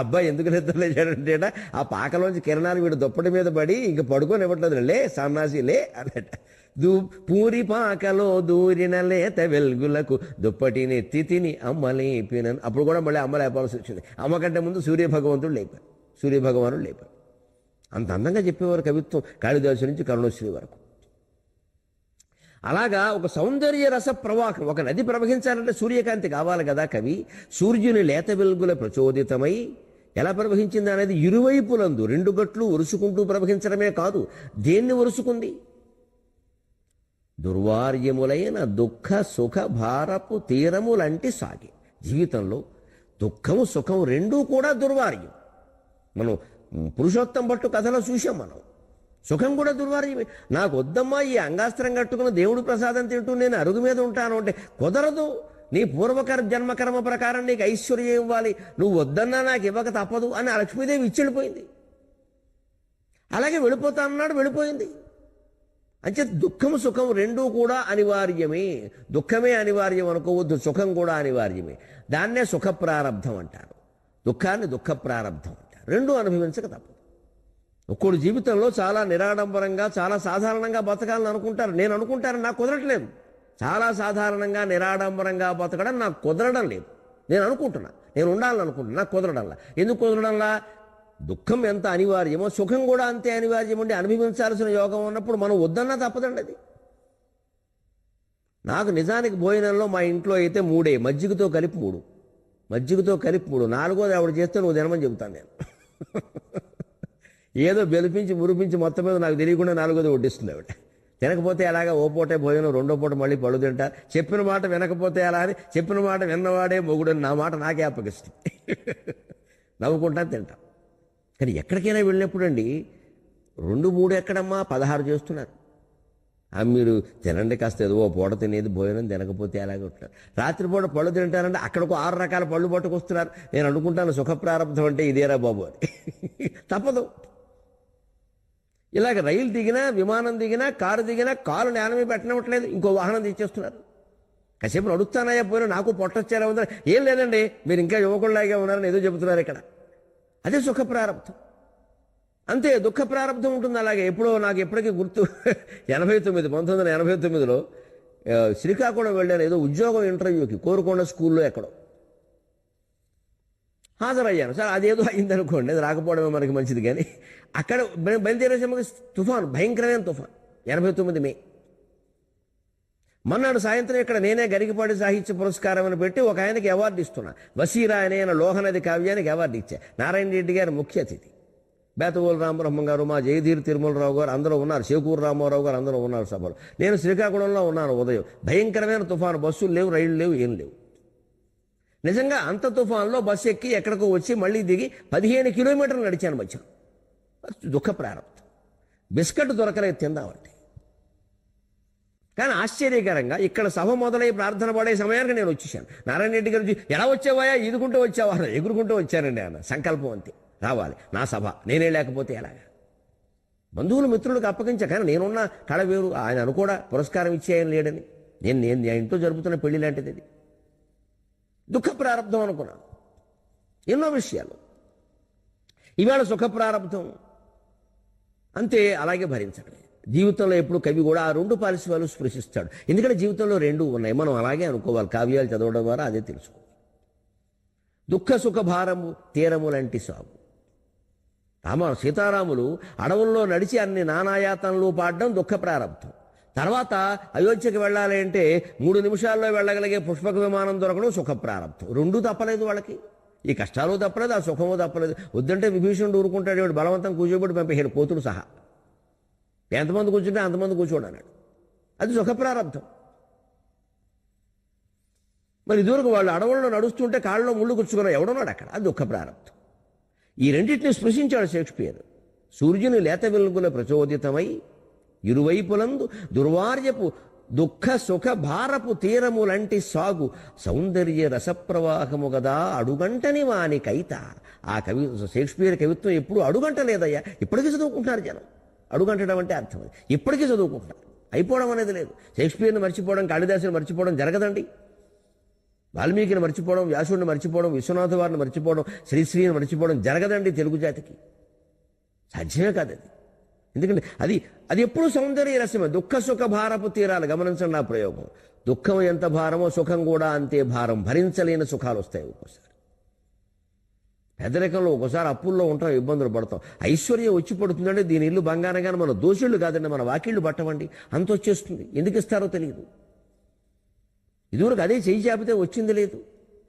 అబ్బాయి ఎందుకు నిద్రలేచాడంటే, ఆ పాకలోంచి కిరణాలు వీడు దుప్పటి మీద పడి ఇంక పడుకొని ఇవ్వట్లేదు, లే సన్నాసి లే అన్నట. పూరిపాకలో దూరిన లేత వెల్గులకు దుప్పటిని తిని అమ్మలేపినన్. అప్పుడు కూడా మళ్ళీ అమ్మ లేపాల్సి వచ్చింది. అమ్మ కంటే ముందు సూర్యభగవంతుడు లేపారు, సూర్యభగవానుడు లేపారు. అంత అందంగా చెప్పేవారు కవిత్వం కాళిదాసు నుంచి కరుణశ్రీ వరకు. అలాగా ఒక సౌందర్య రస ప్రవాహం, ఒక నది ప్రవహించాలంటే సూర్యకాంతి కావాలి కదా కవి. సూర్యుని లేత వెలుగుల ప్రచోదితమై ఎలా ప్రవహించింది అనేది ఇరువైపులందు రెండు గట్లు ఒరుసుకుంటూ ప్రవహించడమే కాదు, దేన్ని ఒరుసుకుంది? దుర్వార్యములైన దుఃఖ సుఖ భారపు తీరములంటి సాగి. జీవితంలో దుఃఖము సుఖం రెండూ కూడా దుర్వార్యం. మనం పురుషోత్తం పట్టు కథలో చూసాం. మనం సుఖం కూడా దుర్వార్యమే. నాకు వద్దమ్మా ఈ అంగాస్త్రం కట్టుకుని దేవుడు ప్రసాదం తింటూ నేను అరుగు మీద ఉంటాను అంటే కుదరదు. నీ పూర్వకర జన్మకర్మ ప్రకారం నీకు ఐశ్వర్యం ఇవ్వాలి, నువ్వు వద్దన్నా నాకు ఇవ్వక తప్పదు అని ఆ లక్ష్మీదేవి ఇచ్చి వెళ్ళిపోయింది. అలాగే వెళ్ళిపోతానన్నాడు, వెళ్ళిపోయింది. అంటే దుఃఖము సుఖం రెండూ కూడా అనివార్యమే. దుఃఖమే అనివార్యం అనుకోవద్దు, సుఖం కూడా అనివార్యమే. దాన్నే సుఖ ప్రారబ్ధం అంటారు, దుఃఖాన్ని దుఃఖ ప్రారబ్ధం అంటారు. రెండూ అనుభవించక తప్పదు. ఒక్కోడు జీవితంలో చాలా నిరాడంబరంగా చాలా సాధారణంగా బతకాలని అనుకుంటారు. నేను అనుకుంటాను, నాకు కుదరట్లేదు. చాలా సాధారణంగా నిరాడంబరంగా బతకడం నాకు కుదరడం లేదు. నేను అనుకుంటున్నా, నేను ఉండాలని అనుకుంటున్నా, నాకు కుదరడంలా. ఎందుకు కుదరడంలా? దుఃఖం ఎంత అనివార్యమో సుఖం కూడా అంతే అనివార్యం ఉండి అనుభవించాల్సిన యోగం ఉన్నప్పుడు మనం వద్దన్నా తప్పదండి అది. నాకు నిజానికి భోజనంలో మా ఇంట్లో అయితే 3 మజ్జిగతో కలిపి 3, మజ్జిగతో కలిపి 3, 4వది ఆవిడ చేస్తే నువ్వు తినమని చెబుతాను నేను. ఏదో బెలిపించి మురిపించి మొత్తం మీద నాకు తెలియకుండా 4వది వడ్డిస్తుంది ఆవిడ. తినకపోతే అలాగా ఓ పూటే భోజనం, 2వ పూట మళ్ళీ పళ్ళు తింటారు. చెప్పిన మాట వినకపోతే అలా అని, చెప్పిన మాట విన్నవాడే మొగుడని నా మాట నాకే అప్పగిస్తుంది. నవ్వుకుంటా తింటాం. కానీ ఎక్కడికైనా వెళ్ళినప్పుడు అండి 2, 3 ఎక్కడమ్మా 16 చేస్తున్నారు. మీరు తినండి కాస్త, ఏదో ఓ పూట తినేది భోజనం, తినకపోతే అలాగే ఉంటున్నారు. రాత్రిపూట పళ్ళు తింటారంటే అక్కడికి 6 రకాల పళ్ళు పట్టుకొస్తున్నారు. నేను అనుకుంటాను సుఖ ప్రారంభం అంటే ఇదేరా బాబు అని. తప్పదు. ఇలాగ రైలు దిగినా, విమానం దిగినా, కారు దిగినా కాలు నేల మీద పెట్టనివ్వట్లేదు, ఇంకో వాహనం తెచ్చేస్తున్నారు. కాసేపు నడుస్తానయ్యా పోయినా నాకు పొట్టొచ్చేలా ఉందా? ఏం లేదండి, మీరు ఇంకా యువకుల్లాగే ఉన్నారని ఏదో చెబుతున్నారు ఇక్కడ. అదే సుఖ ప్రారంభం. అంతే, దుఃఖ ప్రారంభం ఉంటుంది. అలాగే ఎప్పుడో నాకు ఎప్పటికీ గుర్తు, 1989లో శ్రీకాకుళం వెళ్ళాను ఏదో ఉద్యోగం ఇంటర్వ్యూకి, కోరుకొండ స్కూల్లో ఎక్కడో హాజరయ్యాను. సార్ అదేదో అయిందనుకోండి, అది రాకపోవడమే మనకి మంచిది. కానీ అక్కడ బయలుదేరే సమయంలో తుఫాను, భయంకరమైన తుఫాను, 89 మే. మన్నాడు సాయంత్రం ఇక్కడ నేనే గరికపాటి సాహిత్య పురస్కారం అని పెట్టి ఒక ఆయనకి అవార్డు ఇస్తున్నా. వసీరా అనే లోహనది కావ్యానికి అవార్డు ఇచ్చా. నారాయణ రెడ్డి గారు ముఖ్య అతిథి, బేతవోలు రామబ్రహ్మం గారు, మా జయధీర్ తిరుమలరావు గారు అందరూ ఉన్నారు, చేకూరు రామారావు గారు అందరూ ఉన్నారు సభలో. నేను శ్రీకాకుళంలో ఉన్నాను. ఉదయం భయంకరమైన తుఫాను, బస్సులు లేవు, రైళ్లు లేవు, ఏం లేవు. నిజంగా అంత తుఫాన్లో బస్సు ఎక్కి ఎక్కడికో వచ్చి మళ్ళీ దిగి 15 కిలోమీటర్లు నడిచాను మధ్య. దుఃఖ ప్రారంభం. బిస్కెట్ దొరకలేదు తిందామంటే. కానీ ఆశ్చర్యకరంగా ఇక్కడ సభ మొదలై ప్రార్థన పడే సమయానికి నేను వచ్చేసాను. నారాయణ రెడ్డి గారు ఎలా వచ్చావాయా? ఈదుకుంటూ వచ్చావా? ఎగురుకుంటూ వచ్చానండి అన్న. సంకల్పం అంతే, రావాలి నా సభ, నేనే లేకపోతే ఎలాగా? బంధువులు మిత్రులకు అప్పగించా. కానీ నేనున్న కళ వేరు. ఆయన అనుకోడా పురస్కారం ఇచ్చేయని లేడని. నేను ఇంట్లో జరుపుతున్న పెళ్లి లాంటిది అది. దుఃఖ ప్రారంధం అనుకున్నాను. ఎన్నో విషయాలు. ఇవాళ సుఖ ప్రారంధం అంతే, అలాగే భరించడమే. జీవితంలో ఎప్పుడు కవి కూడా ఆ రెండు పార్శ్వాలు స్పృశిస్తాడు. ఎందుకంటే జీవితంలో రెండు ఉన్నాయి, మనం అలాగే అనుకోవాలి. కావ్యాలు చదవడం ద్వారా అదే తెలుసుకోవాలి. దుఃఖ సుఖ భారము తీరములంటి సాగు. సీతారాములు అడవుల్లో నడిచి అన్ని నానాయాతనలు పాడడం దుఃఖ ప్రారంభం. తర్వాత అయోధ్యకి వెళ్ళాలి అంటే 3 నిమిషాల్లో వెళ్ళగలిగే పుష్పక విమానం దొరకడం సుఖ ప్రారంభం. రెండూ తప్పలేదు వాళ్ళకి. ఈ కష్టాలు తప్పలేదు, ఆ సుఖము తప్పలేదు. వద్దంటే విభీషణుడు ఊరుకుంటాడు, వాడు బలవంతం కూర్చోబెట్టి పంపేశాడు కోతులు సహా. ఎంతమంది కూర్చుంటే అంతమంది కూర్చోడు అన్నాడు. అది సుఖ ప్రారంభం. మరి ఇదివరకు వాళ్ళు అడవుల్లో నడుస్తుంటే కాళ్ళలో ముళ్ళు గుచ్చుకున్నాడు, ఎవడున్నాడు అక్కడ, అది దుఃఖ ప్రారంభం. ఈ రెండింటిని స్పృశించాడు షేక్స్పియర్. సూర్యుని లేత వెలుగుల ప్రచోదితమై ఇరువైపులందు దుర్వార్యపు దుఃఖ సుఖ భారపు తీరములంటి సాగు సౌందర్య రసప్రవాహము గదా అడుగంటని వాని కైత. ఆ షేక్స్పియర్ కవిత్వం ఎప్పుడు అడుగంట లేదయ్యా. ఇప్పటికీ చదువుకుంటున్నారు జనం. అడుగంటడం అంటే అర్థం అది. ఇప్పటికీ చదువుకుంటున్నారు. అయిపోవడం అనేది లేదు. షేక్స్పియర్ని మర్చిపోవడం, కాళిదాసుని మర్చిపోవడం జరగదండి. వాల్మీకిని మర్చిపోవడం, వ్యాసుడిని మర్చిపోవడం, విశ్వనాథ వారిని మర్చిపోవడం, శ్రీశ్రీని మర్చిపోవడం జరగదండి తెలుగు జాతికి. సాధ్యమే కాదు అది. ఎందుకంటే అది ఎప్పుడు సౌందర్య రసమే. దుఃఖ సుఖ భారపు తీరాలు. గమనించండి నా ప్రయోగం. దుఃఖం ఎంత భారమో సుఖం కూడా అంతే భారం. భరించలేని సుఖాలు వస్తాయి ఒక్కోసారి. పేదరికంలో ఒక్కోసారి అప్పుల్లో ఉంటాం, ఇబ్బందులు పడతాం. ఐశ్వర్యం వచ్చి పడుతుందంటే దీని ఇల్లు బంగారంగానే మన దోషుళ్ళు కాదండి, మన వాకిళ్ళు పట్టవండి, అంత వచ్చేస్తుంది. ఎందుకు ఇస్తారో తెలియదు. ఇదివరకు అదే చెయ్యి చాపితే వచ్చింది లేదు.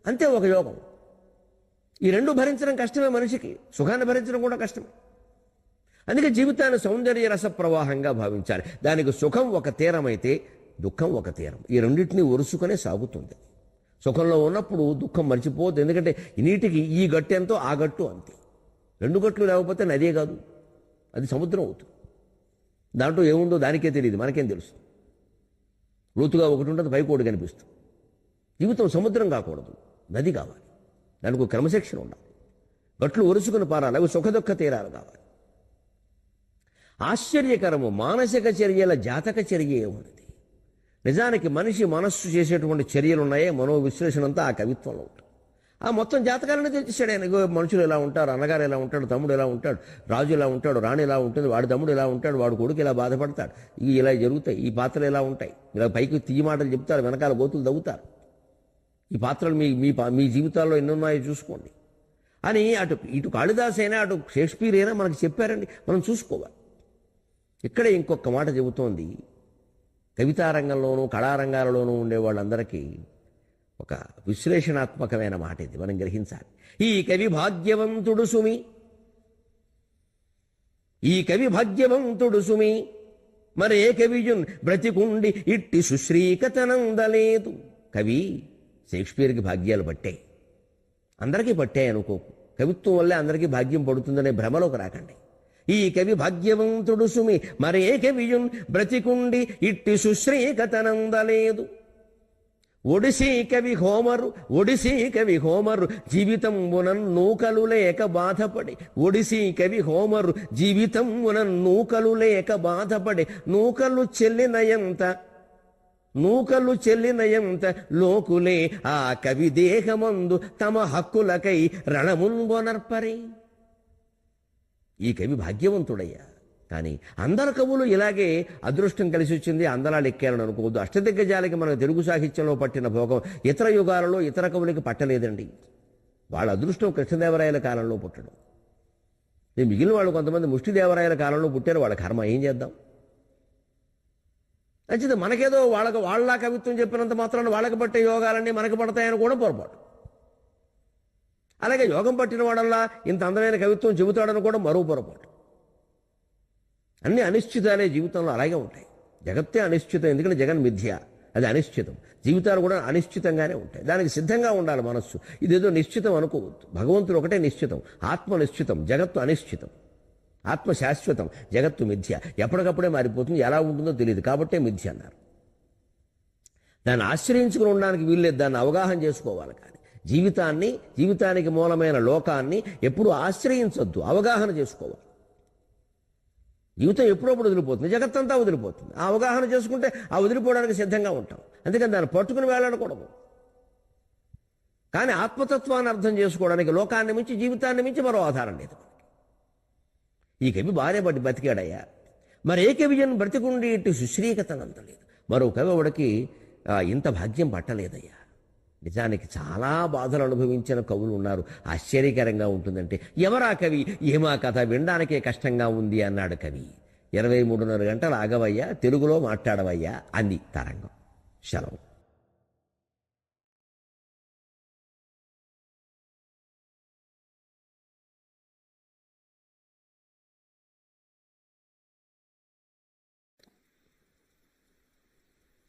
అంతే ఒక యోగం. ఈ రెండు భరించడం కష్టమే మనిషికి. సుఖాన్ని భరించడం కూడా కష్టమే. అందుకే జీవితాన్ని సౌందర్య రస ప్రవాహంగా భావించాలి. దానికి సుఖం ఒక తీరమైతే దుఃఖం ఒక తీరం. ఈ రెండింటినీ ఒరుసుకునే సాగుతుంది. సుఖంలో ఉన్నప్పుడు దుఃఖం మర్చిపోవద్దు. ఎందుకంటే నీటికి ఈ గట్టు ఎంతో ఆ గట్టు అంతే. 2 గట్లు లేకపోతే నదే కాదు, అది సముద్రం అవుతుంది. దాంట్లో ఏముందో దానికే తెలియదు, మనకేం తెలుసు. లోతుగా ఒకటి ఉంటుంది, పైకి ఒకటి కనిపిస్తుంది. జీవితం సముద్రం కాకూడదు, నది కావాలి. దానికి ఒక క్రమశిక్షణ ఉండాలి. గట్లు ఒరుసుకుని పారాలి. అవి సుఖ దుఃఖ తీరాలు కావాలి. ఆశ్చర్యకరము మానసిక చర్యల జాతక చర్య ఏమున్నది. నిజానికి మనిషి మనస్సు చేసేటువంటి చర్యలు ఉన్నాయే, మనోవిశ్లేషణ అంతా ఆ కవిత్వంలో ఉంటుంది. ఆ మొత్తం జాతకాలను తెలిసాడు ఆయన. మనుషులు ఎలా ఉంటారు, అన్నగారు ఎలా ఉంటాడు, తమ్ముడు ఎలా ఉంటాడు, రాజు ఎలా ఉంటాడు, రాణి ఎలా ఉంటుంది, వాడి తమ్ముడు ఎలా ఉంటాడు, వాడు కొడుకు ఇలా బాధపడతాడు, ఇలా జరుగుతాయి, ఈ పాత్రలు ఎలా ఉంటాయి, ఇలా పైకి తీయ మాటలు చెప్తారు, వెనకాల గోతులు తవ్వుతారు. ఈ పాత్రలు మీ జీవితాల్లో ఎన్నున్నాయో చూసుకోండి అని ఇటు కాళిదాస్ అయినా అటు షేక్స్పియర్ అయినా మనకు చెప్పారండి. మనం చూసుకోవాలి. ఇక్కడే ఇంకొక మాట చెబుతోంది. కవితారంగంలోనూ కళారంగాలలోనూ ఉండే వాళ్ళందరికీ ఒక విశ్లేషణాత్మకమైన మాట ఇది, మనం గ్రహించాలి. ఈ కవి భాగ్యవంతుడు సుమి, ఈ కవి భాగ్యవంతుడు సుమి, మరే కవియున్ బ్రతికుండి ఇట్టి సుశ్రీకతనందలేదు. కవి షేక్స్పియర్కి భాగ్యాలు పట్టాయి, అందరికీ పట్టాయి అనుకోకు. కవిత్వం వల్లే అందరికీ భాగ్యం పడుతుందనే భ్రమలోకి రాకండి. ఈ కవి భాగ్యవంతుడు సుమి, మరే కవియున్ బ్రతికుండి ఇట్టి సుశ్రీకతనందలేదు. ఒడిసీ కవి హోమరు జీవితంబునన్ నూకలు లేక బాధపడి. ఒడిసీ కవి హోమరు జీవితంబునన్ నూకలు లేక బాధపడి. నూకలు చెల్లినయంత లోకులే ఆ కవి దేహమందు తమ హక్కులకై రణమున్బొనర్పరే. ఈ కవి భాగ్యవంతుడయ్యా. కానీ అందరు కవులు ఇలాగే అదృష్టం కలిసి వచ్చింది, అందరాలు ఎక్కారని అనుకోవద్దు. అష్టదిగ్గజాలకి మన తెలుగు సాహిత్యంలో పట్టిన భోగం ఇతర యుగాలలో ఇతర కవులకి పట్టలేదండి. వాళ్ళ అదృష్టం కృష్ణదేవరాయల కాలంలో పుట్టడం. మిగిలిన వాళ్ళు కొంతమంది ముష్టిదేవరాయల కాలంలో పుట్టారు, వాళ్ళ కర్మ ఏం చేద్దాం. నచ్చితే మనకేదో వాళ్ళ కవిత్వం చెప్పినంత మాత్రాన్ని వాళ్ళకి పట్టే యోగాలన్నీ మనకు పడతాయని కూడా పొరపాటు. అలాగే యోగం పట్టిన వాడల్లా ఇంత అందమైన కవిత్వం చెబుతాడని కూడా మరో పొరపాటు. అన్ని అనిశ్చితాలే జీవితంలో అలాగే ఉంటాయి. జగత్తే అనిశ్చితం, ఎందుకంటే జగన్ మిథ్య, అది అనిశ్చితం. జీవితాలు కూడా అనిశ్చితంగానే ఉంటాయి. దానికి సిద్ధంగా ఉండాలి మనస్సు. ఇదేదో నిశ్చితం అనుకోవద్దు. భగవంతుడు ఒకటే నిశ్చితం, ఆత్మ నిశ్చితం, జగత్తు అనిశ్చితం. ఆత్మ శాశ్వతం, జగత్తు మిథ్య, ఎప్పటికప్పుడే మారిపోతుంది, ఎలా ఉంటుందో తెలియదు, కాబట్టే మిథ్య అన్నారు. దాన్ని ఆశ్రయించుకుని ఉండడానికి వీల్లేదు, దాన్ని అవగాహన చేసుకోవాలి. కానీ జీవితానికి మూలమైన లోకాన్ని ఎప్పుడు ఆశ్రయించొద్దు, అవగాహన చేసుకోవాలి. జీవితం ఎప్పుడప్పుడు వదిలిపోతుంది, జగత్తంతా వదిలిపోతుంది. ఆ అవగాహన చేసుకుంటే ఆ వదిలిపోవడానికి సిద్ధంగా ఉంటాం. అందుకని దాన్ని పట్టుకుని వేలాడకూడదు. కానీ ఆత్మతత్వాన్ని అర్థం చేసుకోవడానికి లోకాన్ని మించి జీవితాన్ని మించి మరో ఆధారం లేదు. ఈ కవి భార్య బట్టి బతికాడయ్యా. మరి ఏ కవిజన్ బ్రతికుండి ఇటు సుశ్రీకతనంతలేదు. మరో కవి వాడికి ఇంత భాగ్యం పట్టలేదయ్యా. నిజానికి చాలా బాధలు అనుభవించిన కవులు ఉన్నారు. ఆశ్చర్యకరంగా ఉంటుందంటే ఎవరా కవి, ఏమా కథ వినడానికే కష్టంగా ఉంది అన్నాడు కవి. 23:30 గంటలు ఆగవయ్యా, తెలుగులో మాట్లాడవయ్యా అంది తరంగం. సెలవు.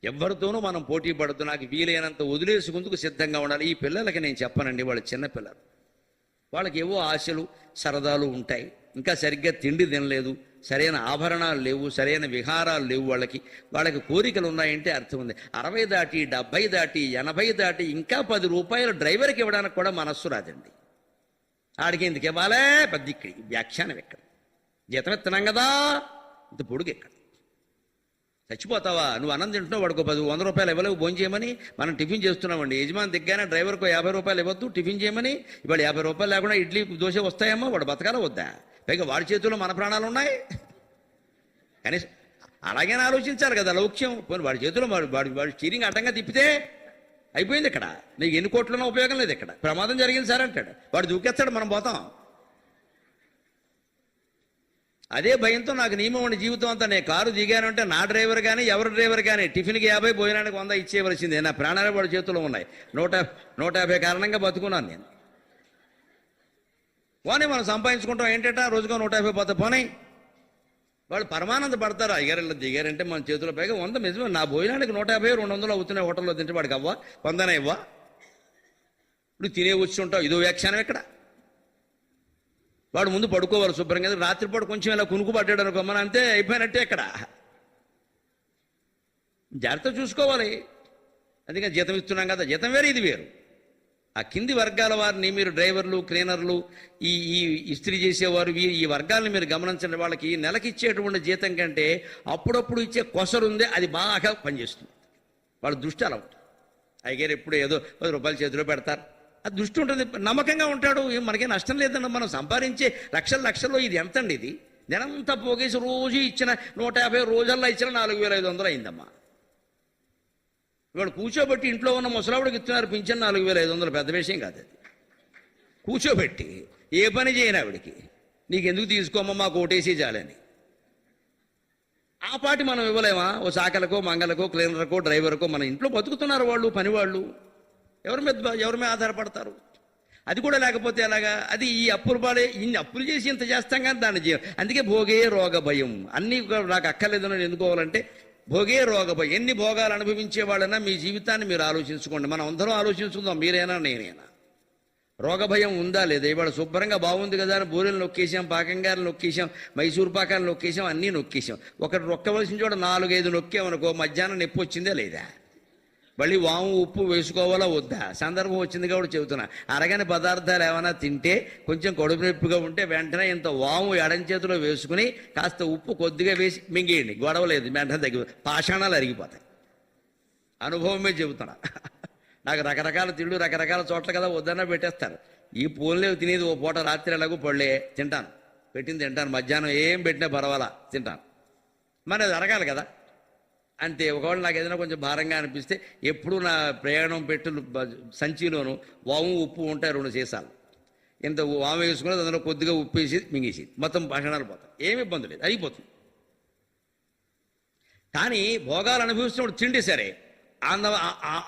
ఎవరితోనూ మనం పోటీ పడుతూ నాకు వీలైనంత వదిలేసుకుందుకు సిద్ధంగా ఉండాలి. ఈ పిల్లలకి నేను చెప్పనండి, వాళ్ళు చిన్నపిల్లలు, వాళ్ళకి ఏవో ఆశలు సరదాలు ఉంటాయి. ఇంకా సరిగ్గా తిండి తినలేదు, సరైన ఆభరణాలు లేవు, సరైన విహారాలు లేవు. వాళ్ళకి కోరికలు ఉన్నాయంటే అర్థం ఉంది. 60 దాటి 70 దాటి 80 దాటి ఇంకా 10 రూపాయలు డ్రైవర్కి ఇవ్వడానికి కూడా మనస్సు రాదండి. ఆడికి ఎందుకు ఇవ్వాలే పెద్ద ఇక్కడి వ్యాఖ్యానం ఎక్కడ, జీతం ఇస్తున్నాం కదా ఇంత పొడుగు ఎక్కడ. చచ్చిపోతావా నువ్వు అన్నం తింటున్నావు, వాడికి 100 రూపాయలు ఇవ్వలేవు భోజనం చేయమని. మనం టిఫిన్ చేస్తున్నామండి, యజమాని దిగ్గానే డ్రైవర్కు 50 రూపాయలు ఇవ్వద్దు టిఫిన్ చేయమని. ఇవాళ 50 రూపాయలు లేకుండా ఇడ్లీ దోశ వస్తాయేమో, వాడు బతకాల వద్దా? పైగా వాడి చేతుల్లో మన ప్రాణాలు ఉన్నాయి. కనీసం అలాగైనా ఆలోచించాలి కదా లౌక్యం. వాడి చేతుల్లో వాడి స్టీరింగ్ అడ్డంగా తిప్పితే అయిపోయింది. ఇక్కడ నీకు ఎన్ని కోట్లున్నా ఉపయోగం లేదు. ఇక్కడ ప్రమాదం జరిగింది సార్ అంటాడు, వాడు దూకేస్తాడు, మనం పోతాం. అదే భయంతో నాకు నియమం ఉండి జీవితం అంతా నేను కారు దిగానంటే నా డ్రైవర్ కానీ ఎవరి డ్రైవర్ కానీ టిఫిన్కి 50 భోజనానికి 100 ఇచ్చేయవలసిందే. నా ప్రాణాలు వాడి చేతుల్లో ఉన్నాయి. 150 కారణంగా బతుకున్నాను నేను. పోనీ మనం సంపాదించుకుంటాం ఏంటంటే రోజుగా 150 పోతే పోనీ. వాళ్ళు పరమానంద పడతారు. అయ్యారు దిగారంటే మన చేతుల పైగా 100 నిజమే. నా భోజనానికి 150 200 అవుతున్నాయి హోటల్లో తింటే వాడికి అవ్వా 100నే ఇవ్వా. ఇప్పుడు తినే వచ్చి ఉంటావు, ఇదో వ్యాఖ్యానం ఎక్కడ. వాడు ముందు పడుకోవాలి శుభ్రంగా, రాత్రిపూట కొంచెం ఇలా కునుకు పడ్డాడు అనుకో మన అంతే అయిపోయినట్టే. ఇక్కడ జాగ్రత్త చూసుకోవాలి. అందుకని జీతం ఇస్తున్నాం కదా, జీతం వేరు ఇది వేరు. ఆ కింది వర్గాల వారిని మీరు డ్రైవర్లు క్లీనర్లు ఈ ఇస్త్రీ చేసేవారు ఈ వర్గాలను మీరు గమనించండి. వాళ్ళకి నెలకి ఇచ్చేటువంటి జీతం కంటే అప్పుడప్పుడు ఇచ్చే కొసరుందే అది బాగా పనిచేస్తుంది. వాళ్ళ దృష్టి అలా ఉంటుంది. అయ్యారు ఎప్పుడు ఏదో 10 రూపాయలు చేతిలో పెడతారు, అది దృష్టి ఉంటుంది. నమ్మకంగా ఉంటాడు, మనకేం నష్టం లేదండి. మనం సంపాదించే లక్షల్లో ఇది ఎంతండి? ఇది నెలంతా పోగేసి రోజు ఇచ్చిన 150 రోజుల్లో ఇచ్చిన 4500 అయిందమ్మా. ఇవాళ కూర్చోబెట్టి ఇంట్లో ఉన్న ముసలావిడికి ఇస్తున్నారు పింఛన్ 4500, పెద్ద విషయం కాదు అది. కూర్చోబెట్టి ఏ పని చేయను ఆవిడికి, నీకెందుకు తీసుకోమా మాకు ఓటేసి చాలని. ఆ పాటి మనం ఇవ్వలేమా? ఓ సాకలకో మంగలకో క్లీనర్కో డ్రైవర్కో. మన ఇంట్లో బతుకుతున్నారు వాళ్ళు, పనివాళ్ళు. ఎవరి మీద ఆధారపడతారు? అది కూడా లేకపోతే ఎలాగా? అది ఈ అప్పులు పాడే, ఇన్ని అప్పులు చేసి ఇంత చేస్తాం కానీ దాని అందుకే భోగే రోగ భయం. అన్నీ నాకు అక్కర్లేదని ఎందుకోవాలంటే భోగే రోగ భయం. ఎన్ని భోగాలు అనుభవించే వాళ్ళైనా మీ జీవితాన్ని మీరు ఆలోచించుకోండి. మనం అందరం ఆలోచించుకుందాం, మీరైనా నేనైనా. రోగ భయం ఉందా లేదా? ఇవాళ శుభ్రంగా బాగుంది కదా అని బూరెలు నొక్కేసాం, పాకంగారులు నొక్కేసాం, మైసూరు పాకాలు నొక్కేసాం, అన్నీ నొక్కేసాం. ఒకటి నొక్కవలసిన చోట 4-5 నొక్కామనుకో మధ్యాహ్నం నొప్పి వచ్చిందే లేదా? మళ్ళీ వాము ఉప్పు వేసుకోవాలా వద్దా? సందర్భం వచ్చింది కాబట్టి చెబుతున్నా. అరగని పదార్థాలు ఏమైనా తింటే కొంచెం కడుపు నొప్పిగా ఉంటే వెంటనే ఇంత వాము ఎడం చేతిలో వేసుకుని కాస్త ఉప్పు కొద్దిగా వేసి మింగేయండి, గొడవలేదు, వెంటనే తగ్గి పాషాణాలు అరిగిపోతాయి. అనుభవమే చెబుతున్నా. నాకు రకరకాల తిళ్ళు రకరకాల చోట్ల కదా వద్దన్నా పెట్టేస్తారు. ఈ పూలే తినేది ఓ పూట రాత్రి ఎలాగో పళ్ళే తింటాను, పెట్టింది తింటాను, మధ్యాహ్నం ఏం పెట్టినా పర్వాలా తింటాను. మరి అది అరగాలి కదా అంతే. ఒకవేళ నాకు ఏదైనా కొంచెం భారంగా అనిపిస్తే ఎప్పుడు నా ప్రయాణం పెట్టులు సంచిలోను వాము ఉప్పు ఉంటాయి 2 సీసాలు. ఇంత వాము వేసుకుని అందులో కొద్దిగా ఉప్పు వేసి మింగేసి మొత్తం భాషణాలు పోతాయి, ఏమి ఇబ్బంది లేదు, అయిపోతుంది. కానీ భోగాలు అనుభవిస్తున్నప్పుడు తిండి సరే,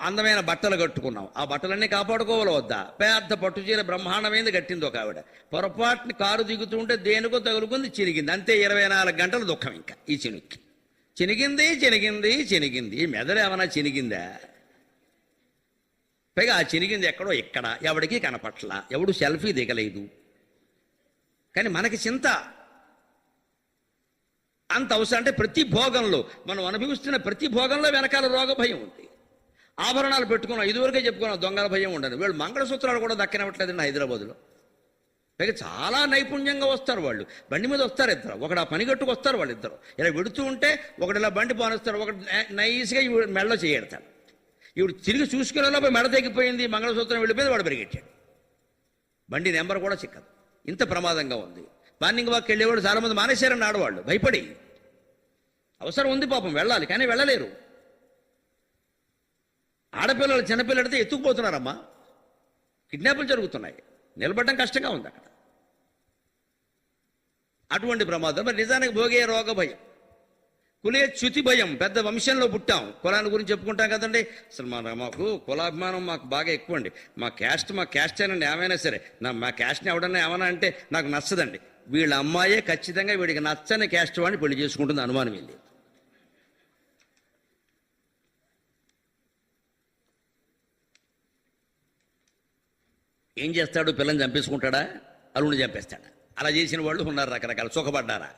అందమైన బట్టలు కట్టుకున్నాం, ఆ బట్టలన్నీ కాపాడుకోవాలి వద్దా? పెద్ద పట్టు చీర బ్రహ్మాండమైంది కట్టింది ఒక ఆవిడ, పొరపాటుని కారు దిగుతుంటే దేనికో తగులుకుంది, చిరిగింది. అంతే 24 గంటలు దుఃఖం. ఇంకా ఈ చినుక్కి చినిగింది. ఈ మెదడు ఏమన్నా చినిగిందా? పైగా ఆ చినిగింది ఎక్కడో ఇక్కడ, ఎవడికి కనపట్ల, ఎవడు సెల్ఫీ దిగలేదు. కానీ మనకి చింత అంత అవసరం. అంటే ప్రతి భోగంలో మనం అనుభవిస్తున్న ప్రతి భోగంలో వెనకాల రోగ భయం ఉంది. ఆభరణాలు పెట్టుకున్నాం, ఇదివరకే చెప్పుకున్నాం, దొంగల భయం ఉండదు. వీళ్ళు మంగళసూత్రాలు కూడా దక్కనివ్వట్లేదండి హైదరాబాద్లో. పైగా చాలా నైపుణ్యంగా వస్తారు వాళ్ళు, బండి మీద వస్తారు ఇద్దరు, ఒకడు ఆ పనిగట్టుకు వస్తారు వాళ్ళిద్దరు. ఇలా వెడుతూ ఉంటే ఒకటి ఇలా బండి పానిస్తారు, ఒకటి నైస్గా మెళ్ళో చేయడతాడు. ఇప్పుడు తిరిగి చూసుకునేలోపు మెడ తెగిపోయింది, మంగళసూత్రం వెళ్ళిపోయింది, వాడు పరిగెట్టాడు. బండి నెంబర్ కూడా చిక్కదు. ఇంత ప్రమాదంగా ఉంది. మార్నింగ్ వాక్ వెళ్ళేవాడు చాలామంది మానేశారని ఆడవాళ్ళు భయపడి. అవసరం ఉంది పాపం, వెళ్ళాలి, కానీ వెళ్ళలేరు. ఆడపిల్లలు చిన్నపిల్లడితే ఎత్తుకుపోతున్నారమ్మా, కిడ్నాపులు జరుగుతున్నాయి, నిలబడడం కష్టంగా ఉంది అక్కడ. అటువంటి ప్రమాదం. మరి నిజానికి భోగే రోగ భయం, కులే చ్యుతి భయం. పెద్ద వంశంలో పుట్టాం, కులాన్ని గురించి చెప్పుకుంటాం కదండి. అసలు మాకు కులాభిమానం మాకు బాగా ఎక్కువ అండి. మా క్యాస్ట్ అనండి, ఏమైనా సరే మా క్యాస్ట్ని ఎవడన్నా ఏమన్నా అంటే నాకు నచ్చదండి. వీళ్ళ అమ్మాయే ఖచ్చితంగా వీడికి నచ్చని క్యాస్ట్ వాడిని పెళ్లి చేసుకుంటుంది, అనుమానం వెళ్ళి. ఏం చేస్తాడు? పిల్లని చంపేసుకుంటాడా? అల్లుని చంపేస్తాడా? అలా చేసిన వాళ్ళు ఉన్నారు, రకరకాల సుఖపడ్డారా.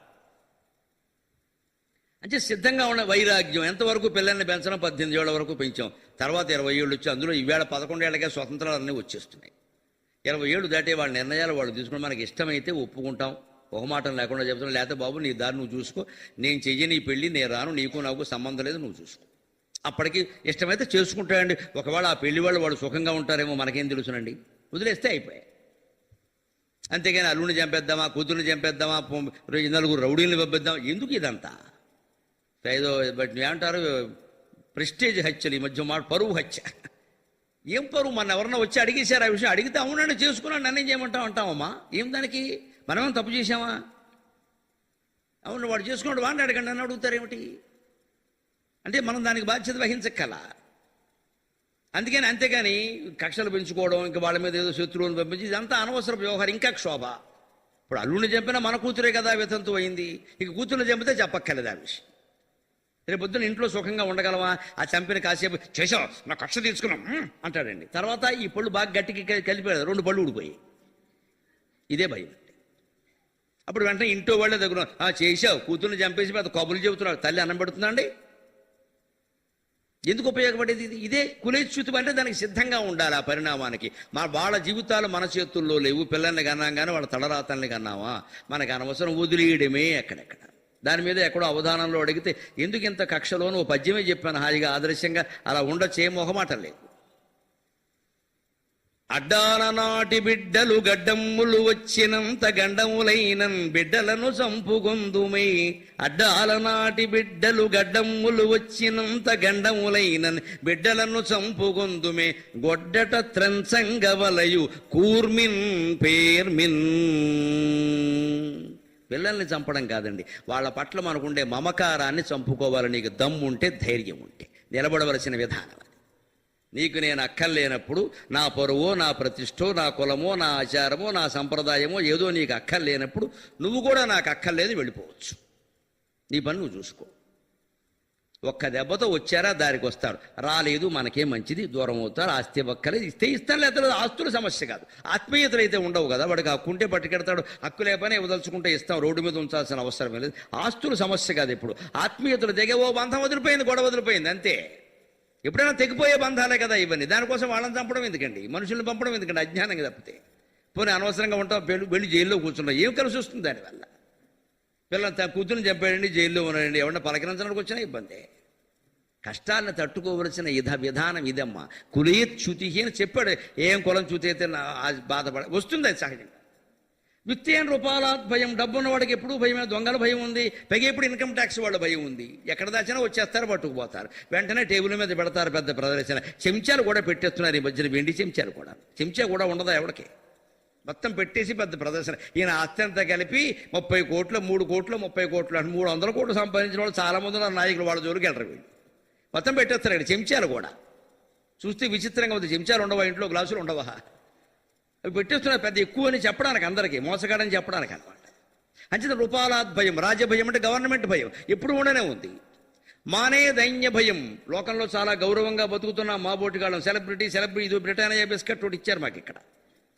అంటే సిద్ధంగా ఉన్న వైరాగ్యం. ఎంతవరకు పిల్లల్ని పెంచడం? 18 ఏళ్ల వరకు పెంచాం, తర్వాత 20 ఏళ్ళు వచ్చి, అందులో ఈవేళ 11 ఏళ్ళకే స్వతంత్రాలన్నీ వచ్చేస్తున్నాయి. 20 ఏళ్ళు దాటే వాళ్ళ నిర్ణయాలు వాళ్ళు తీసుకుని మనకి ఇష్టమైతే ఒప్పుకుంటాం, ఒక మాట లేకుండా చెప్తాం. లేకపోతే బాబు నీ దారి నువ్వు చూసుకో, నేను చెయ్యని పెళ్ళి, నేను రాను, నీకు నాకు సంబంధం లేదు, నువ్వు చూసుకో. అప్పటికి ఇష్టమైతే చేసుకుంటాడండి. ఒకవేళ ఆ పెళ్లి వాళ్ళు సుఖంగా ఉంటారేమో మనకేం తెలుసునండి, వదిలేస్తే అయిపోయాయి. అంతేగాని అల్లుని చంపేద్దామా, కూతుర్ని చంపేద్దామా, 4 రౌడీలను పంపిద్దాం, ఎందుకు ఇదంతా? ఏదో బట్ ఏమంటారు, ప్రెస్టేజ్ హత్యలు ఈ మధ్య పరువు హత్య. ఏం పరువు? మన ఎవరన్నా వచ్చి అడిగేశారు ఆ విషయం, అడిగితే అవునండి చేసుకున్నాను, నన్నేం చేయమంటాం అంటామమ్మా. ఏం దానికి? మనమేం తప్పు చేశామా? అవును, వాడు చేసుకున్నాడు, వాడిని అడగండి అని అడుగుతారేమిటి? అంటే మనం దానికి బాధ్యత వహించక్కల. అందుకని అంతేగాని కక్షలు పెంచుకోవడం, ఇంకా వాళ్ళ మీద ఏదో శత్రువుని పంపించి, ఇదంతా అనవసర వ్యవహారం, ఇంకా క్షోభ. ఇప్పుడు అల్లుని చంపినా మన కూతురే కదా వితంతు అయింది, ఇక కూతుర్ని చంపితే చెప్పక్కర్లేదు ఆ విషయం. రేపు పొద్దున ఇంట్లో సుఖంగా ఉండగలవా? ఆ చంపిన కాసేపు చేసావు, నా కక్ష తీసుకున్నాం అంటాడండి. తర్వాత ఈ పళ్ళు బాగా గట్టికి కలిపాడు, 2 పళ్ళు ఊడిపోయి. ఇదే భయం. అప్పుడు వెంటనే ఇంట్లో వాళ్ళే దగ్గర చేసావు, కూతుర్ని చంపేసి పెద్ద కబుర్లు చెబుతున్నాడు, తల్లి అన్నం పెడుతుందండి. ఎందుకు ఉపయోగపడేది ఇది? ఇదే కులేచ్యుతి అంటే దానికి సిద్ధంగా ఉండాలి ఆ పరిణామానికి. వాళ్ళ జీవితాలు మన చేతుల్లో లేవు. పిల్లల్ని కన్నాం కానీ వాళ్ళ తలరాతల్ని కన్నామా? మనకు అనవసరం, వదిలేయడమే ఎక్కడెక్కడ. దాని మీద ఎక్కడో అవధానంలో అడిగితే ఎందుకు ఇంత కక్షలోను ఓ పద్యమే చెప్పాను హాయిగా ఆదర్శంగా, అలా ఉండొచ్చే మొహమాట లేదు. అడ్డాల నాటి బిడ్డలు గడ్డమ్ములు వచ్చినంత గండములైనన్ బిడ్డలను చంపుగొందుమై. అడ్డాల నాటి బిడ్డలు గడ్డమ్ములు వచ్చినంత గండములైనన్ బిడ్డలను చంపుగొందుమే. గొడ్డట త్రంచంగవలయు కూర్మిన్ పేర్మిన్. పిల్లల్ని చంపడం కాదండి, వాళ్ళ పట్ల మనకుండే మమకారాన్ని చంపుకోవాలి. నీకు దమ్ము ఉంటే, ధైర్యం ఉంటే నిలబడవలసిన విధానం అది. నీకు నేను అక్కర్లేనప్పుడు, నా పరువో, నా ప్రతిష్టో, నా కులమో, నా ఆచారమో, నా సంప్రదాయమో ఏదో నీకు అక్కర్లేనప్పుడు నువ్వు కూడా నాకు అక్కర్లేదు వెళ్ళిపోవచ్చు. నీ పని నువ్వు చూసుకో. ఒక్క దెబ్బతో వచ్చారా దారికి వస్తారు, రాలేదు మనకేం మంచిది, దూరం అవుతారు. ఆస్తి ఒక్కలేదు, ఇస్తే ఇస్తాను, లేకపోతే ఆస్తుల సమస్య కాదు. ఆత్మీయతలు అయితే ఉండవు కదా, వాడికి హక్కుంటే పట్టుకెడతాడు, హక్కు లేపనే వదలుచుకుంటే ఇస్తాం, రోడ్డు మీద ఉంచాల్సిన అవసరం లేదు. ఆస్తుల సమస్య కాదు. ఇప్పుడు ఆత్మీయతలు దిగే ఓ బంధం వదిలిపోయింది, గొడవ వదిలిపోయింది, అంతే. ఎప్పుడైనా తెగిపోయే బంధాలే కదా ఇవన్నీ. దానికోసం వాళ్ళని చంపడం ఎందుకండి, మనుషుల్ని పంపడం ఎందుకండి? అజ్ఞానంగా తప్పితే. పోనీ అనవసరంగా ఉంటాం, వెళ్ళి జైల్లో కూర్చున్నాం, ఏం కలిసి వస్తుంది దానివల్ల? పిల్లలు కూతురుని చంపాడండి, జైల్లో ఉన్నాడండి, ఎవరన్నా పలకరించడానికి వచ్చినా ఇబ్బంది. కష్టాలను తట్టుకోవలసిన విధానం ఇదమ్మా. కులేచ్యుతి అని చెప్పాడు. ఏం కులం చ్యుతి అయితే బాధపడ వస్తుంది, అది సహజంగా. విత్తేన రూపాలాత్ భయం. డబ్బున్న వాడికి ఎప్పుడు భయమే, దొంగల భయం ఉంది, పైగా ఇప్పుడు ఇన్కమ్ ట్యాక్స్ వాళ్ళ భయం ఉంది. ఎక్కడ దాచినా వచ్చేస్తారు, పట్టుకుపోతారు. వెంటనే టేబుల్ మీద పెడతారు పెద్ద ప్రదర్శన. చెంచాలు కూడా పెట్టేస్తున్నారు ఈ మధ్యన, వెండి చెంచాలు కూడా. చెంచా కూడా ఉండదా ఎవరికి? మొత్తం పెట్టేసి పెద్ద ప్రదర్శన. ఈయన ఆస్తి అంతా కలిపి 30 కోట్లు, 3 కోట్లు, 30 కోట్లు, 300 కోట్లు సంపాదించిన వాళ్ళు చాలా మంది ఉన్నారు నాయకులు. వాళ్ళ జోలికి వెళ్ళరు వీళ్ళు. మొత్తం పెట్టేస్తారు ఇక్కడ చెంచాలు కూడా. చూస్తే విచిత్రంగా ఉంది. చెంచాలు ఉండవా ఇంట్లో, గ్లాసులు ఉండవా? అవి పెట్టేస్తున్నారు పెద్ద ఎక్కువ అని చెప్పడానికి, అందరికీ మోసగాడని చెప్పడానికి అనమాట. అంచేత రూపాలాత్ భయం. రాజ్యభయం అంటే గవర్నమెంట్ భయం ఎప్పుడు ఉండనే ఉంది. మానే దైన్య భయం. లోకంలో చాలా గౌరవంగా బతుకుతున్నాం మా బోటిగాళ్ళం. సెలబ్రిటీ ఇది బ్రిటానియా బిస్కెట్ ఒకటి ఇచ్చారు మాకు ఇక్కడ.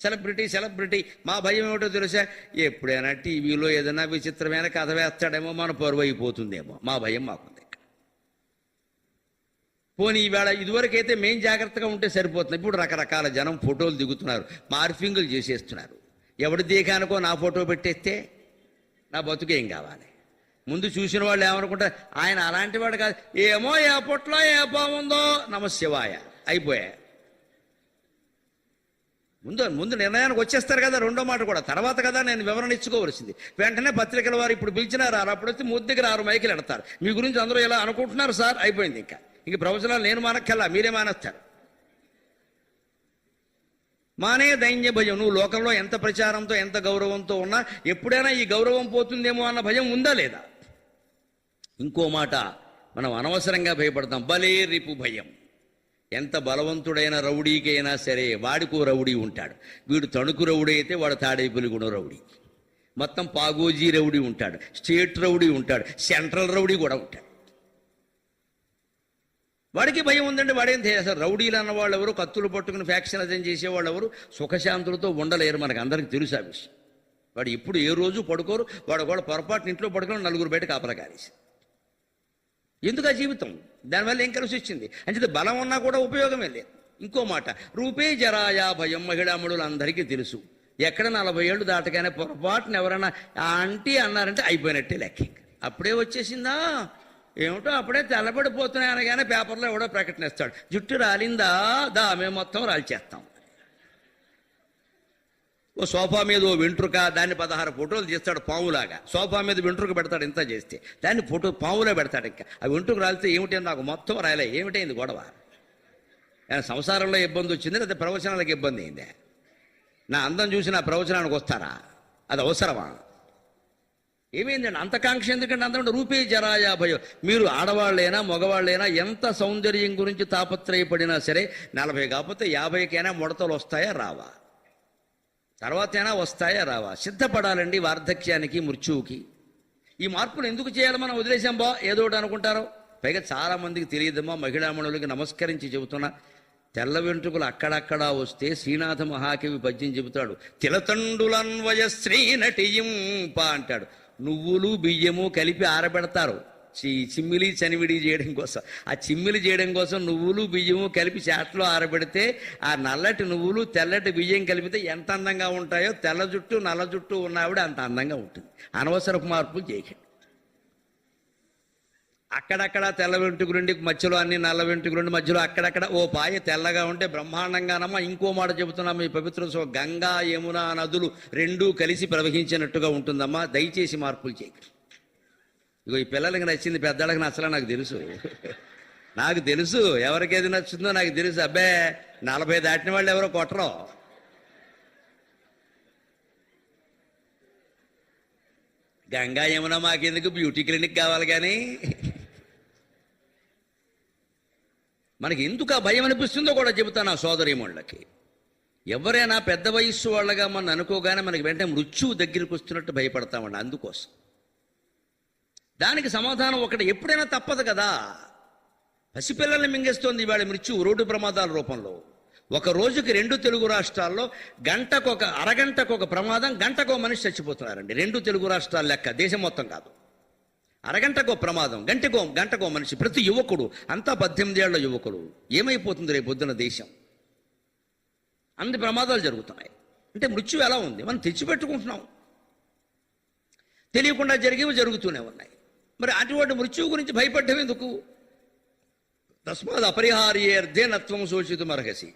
సెలబ్రిటీ. మా భయం ఏమిటో తెలుసా? ఎప్పుడైనా టీవీలో ఏదైనా విచిత్రమైన కథ వేస్తాడేమో, మన పరువు అయిపోతుందేమో, మా భయం మాకుంది. పోనీ ఈవేళ ఇదివరకైతే మేం జాగ్రత్తగా ఉంటే సరిపోతుంది. ఇప్పుడు రకరకాల జనం ఫోటోలు దిగుతున్నారు, మార్ఫింగులు చేసేస్తున్నారు. ఎవడి దేకానికో నా ఫోటో పెట్టేస్తే నా బతుకేం కావాలి? ముందు చూసిన వాళ్ళు ఏమనుకుంటారు, ఆయన అలాంటి వాడు కాదు, ఏమో ఏ పొట్లో ఏ బాగుందో నమశివాయ అయిపోయా. ముందు నిర్ణయానికి వచ్చేస్తారు కదా, రెండో మాట కూడా తర్వాత కదా నేను వివరణ ఇచ్చుకోవలసింది. వెంటనే పత్రికల వారు ఇప్పుడు పిలిచినారు, అప్పుడు వచ్చి మూడు దగ్గర 6 మైకులు ఎడతారు. మీ గురించి అందరూ ఇలా అనుకుంటున్నారు సార్, అయిపోయింది. ఇంక ప్రవచనాలు నేను మానక్కల్లా, మీరే మానేస్తారు. మానే దైన్య భయం. నువ్వు లోకంలో ఎంత ప్రచారంతో ఎంత గౌరవంతో ఉన్నా ఎప్పుడైనా ఈ గౌరవం పోతుందేమో అన్న భయం ఉందా లేదా? ఇంకో మాట, మనం అనవసరంగా భయపడతాం. బలే రిపు భయం. ఎంత బలవంతుడైన రౌడీకైనా సరే వాడికో రౌడీ ఉంటాడు. వీడు తణుకు రౌడీ అయితే వాడు తాడేపల్లిగూడెం రౌడీ, మొత్తం పాగోజీ రౌడీ ఉంటాడు, స్టేట్ రౌడీ ఉంటాడు, సెంట్రల్ రౌడీ కూడా ఉంటాడు. వాడికి భయం ఉందండి. వాడేం అసలు రౌడీలు అన్న వాళ్ళు ఎవరు, కత్తులు పట్టుకుని ఫ్యాక్షనిజం చేసేవాళ్ళు ఎవరు సుఖశాంతులతో ఉండలేరు. మనకు అందరికి తెలుసు ఆ విషయం. వాడు ఇప్పుడు ఏ రోజు పడుకోరు. వాడు కూడా పొరపాటున ఇంట్లో పడుకొని 4 బయట కాపలా కారేసి. ఎందుకు ఆ జీవితం? దానివల్ల ఏం కలిసి వచ్చింది? అంటే బలం ఉన్నా కూడా ఉపయోగమే లేదు. ఇంకో మాట, రూపే జరాయా భయం. మహిళామణులు అందరికీ తెలుసు. ఎక్కడ 40 ఏళ్ళు దాటగానే పొరపాటున ఎవరైనా ఆంటీ అన్నారంటే అయిపోయినట్టే లెక్క. అప్పుడే వచ్చేసిందా ఏమిటో, అప్పుడే తెల్లబడిపోతున్నాయి అనగానే పేపర్లో ఎవడో ప్రకటనిస్తాడు, జుట్టు రాలిందా దా మేము మొత్తం రాల్చేస్తాం. ఓ సోఫా మీద ఓ వెంట్రుక, దాన్ని 16 ఫోటోలు తీస్తాడు పాములాగా. సోఫా మీద వెంట్రుక పెడతాడు, ఇంత చేస్తే దాన్ని ఫోటో పాములో పెడతాడు. ఇంకా ఆ వెంట్రుక రాలితే ఏమిటి, నాకు మొత్తం రాయలే, ఏమిటైంది గొడవ? సంసారంలో ఇబ్బంది వచ్చింది లేదా ప్రవచనాలకు ఇబ్బంది అయిందే? నా అందం చూసి నా ప్రవచనానికి వస్తారా? అది అవసరమా? ఏమైందండి అంత కాంక్ష ఎందుకంటే? అంత రూపే జరాయా భయం. మీరు ఆడవాళ్ళైనా మగవాళ్ళైనా ఎంత సౌందర్యం గురించి తాపత్రయపడినా సరే 40 కాకపోతే 50కైనా ముడతలు వస్తాయా రావా? తర్వాత అయినా వస్తాయా రావా? సిద్ధపడాలండి వార్ధక్యానికి, మృత్యువుకి. ఈ మార్పులు ఎందుకు చేయాలి? మనం వదిలేసాం బా ఏదోటి అనుకుంటారో. పైగా చాలా మందికి తెలియదమ్మా. మహిళామణులకి నమస్కరించి చెబుతున్నా, తెల్ల వెంట్రుకలు అక్కడక్కడా వస్తే శ్రీనాథ మహాకవి పద్యం చెబుతాడు, తిలతండులన్వయ శ్రీనటియింప అంటాడు. నువ్వులు బియ్యము కలిపి ఆరబెడతారు చిమ్మిలి చనివిడి చేయడం కోసం. ఆ చిమ్మిలి చేయడం కోసం నువ్వులు బియ్యము కలిపి చాట్లో ఆరబెడితే ఆ నల్లటి నువ్వులు తెల్లటి బియ్యం కలిపితే ఎంత అందంగా ఉంటాయో, తెల్ల జుట్టు నల్ల జుట్టు ఉన్నవిడ అంత అందంగా ఉంటుంది. అనవసరపు మార్పులు చేయకండి. అక్కడక్కడ తెల్ల వెంట్రుకలుండి మధ్యలో అన్ని నల్ల వెంట్రుకలుండి మధ్యలో అక్కడక్కడ ఓ పాయ తెల్లగా ఉంటే బ్రహ్మాండంగానమ్మా. ఇంకో మాట చెబుతున్నాం, ఈ పవిత్ర గంగా యమున నదులు రెండూ కలిసి ప్రవహించినట్టుగా ఉంటుందమ్మా. దయచేసి మార్పులు చేయకండి. ఇగో ఈ పిల్లలకి నచ్చింది, పెద్దవాళ్ళకి నచ్చలా నాకు తెలుసు. నాకు తెలుసు ఎవరికేది నచ్చుతుందో నాకు తెలుసు. అబ్బే 40 దాటిన వాళ్ళు ఎవరో కొట్టరు. గంగా యమున మాకెందుకు, బ్యూటీ క్లినిక్ కావాలి. కానీ మనకి ఎందుకు ఆ భయం అనిపిస్తుందో కూడా చెబుతాను ఆ సోదరీమణులకి. ఎవరైనా పెద్ద వయస్సు వాళ్ళగా మనం అనుకోగానే మనకి వెంటనే మృత్యువు దగ్గరికి వస్తున్నట్టు భయపడతామండి. అందుకోసం దానికి సమాధానం ఒకటి, ఎప్పుడైనా తప్పదు కదా. పసిపిల్లల్ని మింగేస్తోంది ఇవాళ మృత్యువు రోడ్డు ప్రమాదాల రూపంలో. ఒక రోజుకి 2 తెలుగు రాష్ట్రాల్లో అరగంటకు ఒక ప్రమాదం, గంటకో మనిషి చచ్చిపోతున్నారండి. 2 తెలుగు రాష్ట్రాల లెక్క, దేశం మొత్తం కాదు. అరగంటకో ప్రమాదం, గంటకో మనిషి. ప్రతి యువకుడు, అంతా 18 ఏళ్ల యువకుడు. ఏమైపోతుంది రేపు పొద్దున దేశం? అన్ని ప్రమాదాలు జరుగుతున్నాయి. అంటే మృత్యు ఎలా ఉంది? మనం తెచ్చిపెట్టుకుంటున్నాం. తెలియకుండా జరిగేవి జరుగుతూనే ఉన్నాయి. మరి అటువంటి మృత్యువు గురించి భయపడ్డం ఎందుకు? తస్మాత్ అపరిహార్యేర్ధే నత్వం శోషితుమర్హసి.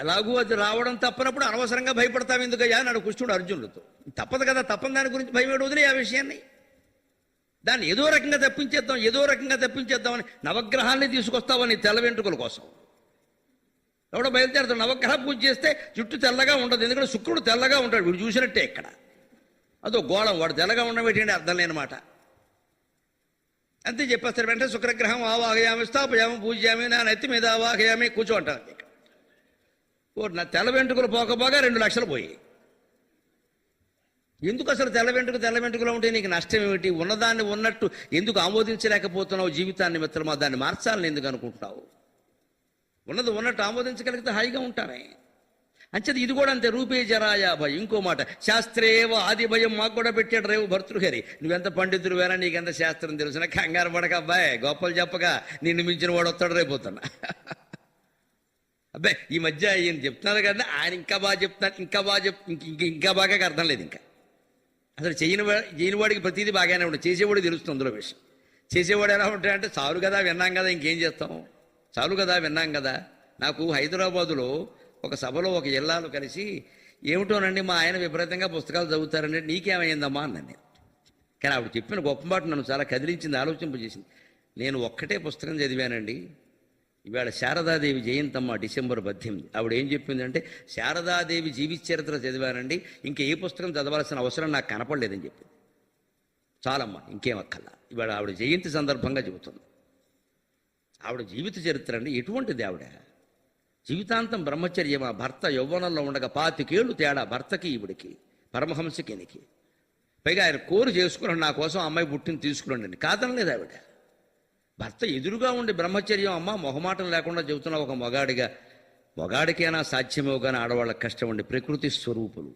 ఎలాగూ అది రావడం తప్పనప్పుడు అనవసరంగా భయపడతావు ఎందుకయ్యా నాడు కృష్ణుడు అర్జునుడితో. తప్పదు కదా, తప్పని దాని గురించి భయపడి వదిలే ఆ విషయాన్ని. దాన్ని ఏదో రకంగా తప్పించేద్దామని నవగ్రహాన్ని తీసుకొస్తావని తెల్ల వెంట్రుకల కోసం. ఎవడో బయలుదేరుతాడు, నవగ్రహ పూజ చేస్తే జుట్టు తెల్లగా ఉండదు. ఎందుకంటే శుక్రుడు తెల్లగా ఉంటాడు, వీడు చూసినట్టే. ఇక్కడ అదో గోళం, వాడు తెల్లగా ఉండడం ఏంటంటే అర్థం లేనమాట. అంతే చెప్పేస్తారు. వెంటనే శుక్రగ్రహం ఆవాహయామి, స్థాపయామి, పూజ్యామి, నా నెత్తి మీద ఆవాహయామి, కూర్చోంటారు. నా తెల్ల వెంట్రుకలు పోకపోగా 2 లక్షలు పోయి. ఎందుకు అసలు తెల్ల వెంట్రుకలు ఉంటే నీకు నష్టం ఏమిటి? ఉన్నదాన్ని ఉన్నట్టు ఎందుకు ఆమోదించలేకపోతున్నావు? జీవితాన్ని మిత్రమా, దాన్ని మార్చాలని ఎందుకు అనుకుంటున్నావు? ఉన్నది ఉన్నట్టు ఆమోదించగలిగితే హాయిగా ఉంటానే. అంచేది ఇది కూడా అంతే, రూపే జరాయా భయం. ఇంకో మాట, శాస్త్రేవ ఆది భయం. మాకు కూడా పెట్టాడు రేవు భర్తృహరి. నువ్వెంత పండితుడు వేరా, నీకెంత శాస్త్రం తెలుసునా? కంగారు పడక అబ్బాయి, గొప్పలు చెప్పగా నిన్ను మించిన వాడు వస్తాడు రేపోతున్నా. అబ్బాయి ఈ మధ్య ఈయన చెప్తున్నారు కదా, ఆయన ఇంకా బాగా చెప్తున్నారు, ఇంకా బాగా అర్థం లేదు. ఇంకా అసలు చేయని వాడికి ప్రతిదీ బాగానే ఉంటుంది, చేసేవాడికి తెలుస్తుంది అందులో విషయం. చేసేవాడు ఎలా ఉంటాయంటే చాలు కదా, విన్నాం కదా, ఇంకేం చేస్తాం. చాలు కదా, విన్నాం కదా. నాకు హైదరాబాదులో ఒక సభలో ఒక ఇల్లాలు కలిసి, ఏమిటోనండి మా ఆయన విపరీతంగా పుస్తకాలు చదువుతారండి, నీకేమైందమ్మా అన్నాను నేను. కానీ ఆవిడ చెప్పిన గొప్ప మాట నన్ను చాలా కదిలించింది, ఆలోచింపజేసింది. నేను ఒక్కటే పుస్తకం చదివానండి, ఇవాళ శారదాదేవి జయంతమ్మ డిసెంబర్ 18. ఆవిడ ఏం చెప్పిందంటే, శారదాదేవి జీవిత చరిత్ర చదివానండి, ఇంకా ఏ పుస్తకం చదవాల్సిన అవసరం నాకు కనపడలేదని చెప్పింది. చాలమ్మా, ఇంకేం అక్కర్లా. ఇవాళ ఆవిడ జయంతి సందర్భంగా చెబుతుంది. ఆవిడ జీవిత చరిత్ర అండి ఎటువంటిది. ఆవిడ జీవితాంతం బ్రహ్మచర్యమా, భర్త యౌవనంలో ఉండగా 25 ఏళ్ళు తేడా భర్తకి ఈవిడికి, పరమహంసకి ఈయనకి. పైగా ఆయన కోరు చేసుకున్నాడు, నా కోసం అమ్మాయి పుట్టిని తీసుకురండి, కాదనలేదు ఆవిడ. భర్త ఎదురుగా ఉండి బ్రహ్మచర్యం అమ్మ మొహమాటం లేకుండా చెబుతున్న ఒక మొగాడికైనా సాధ్యమో కానీ ఆడవాళ్ళకి కష్టం అండి. ప్రకృతి స్వరూపులు,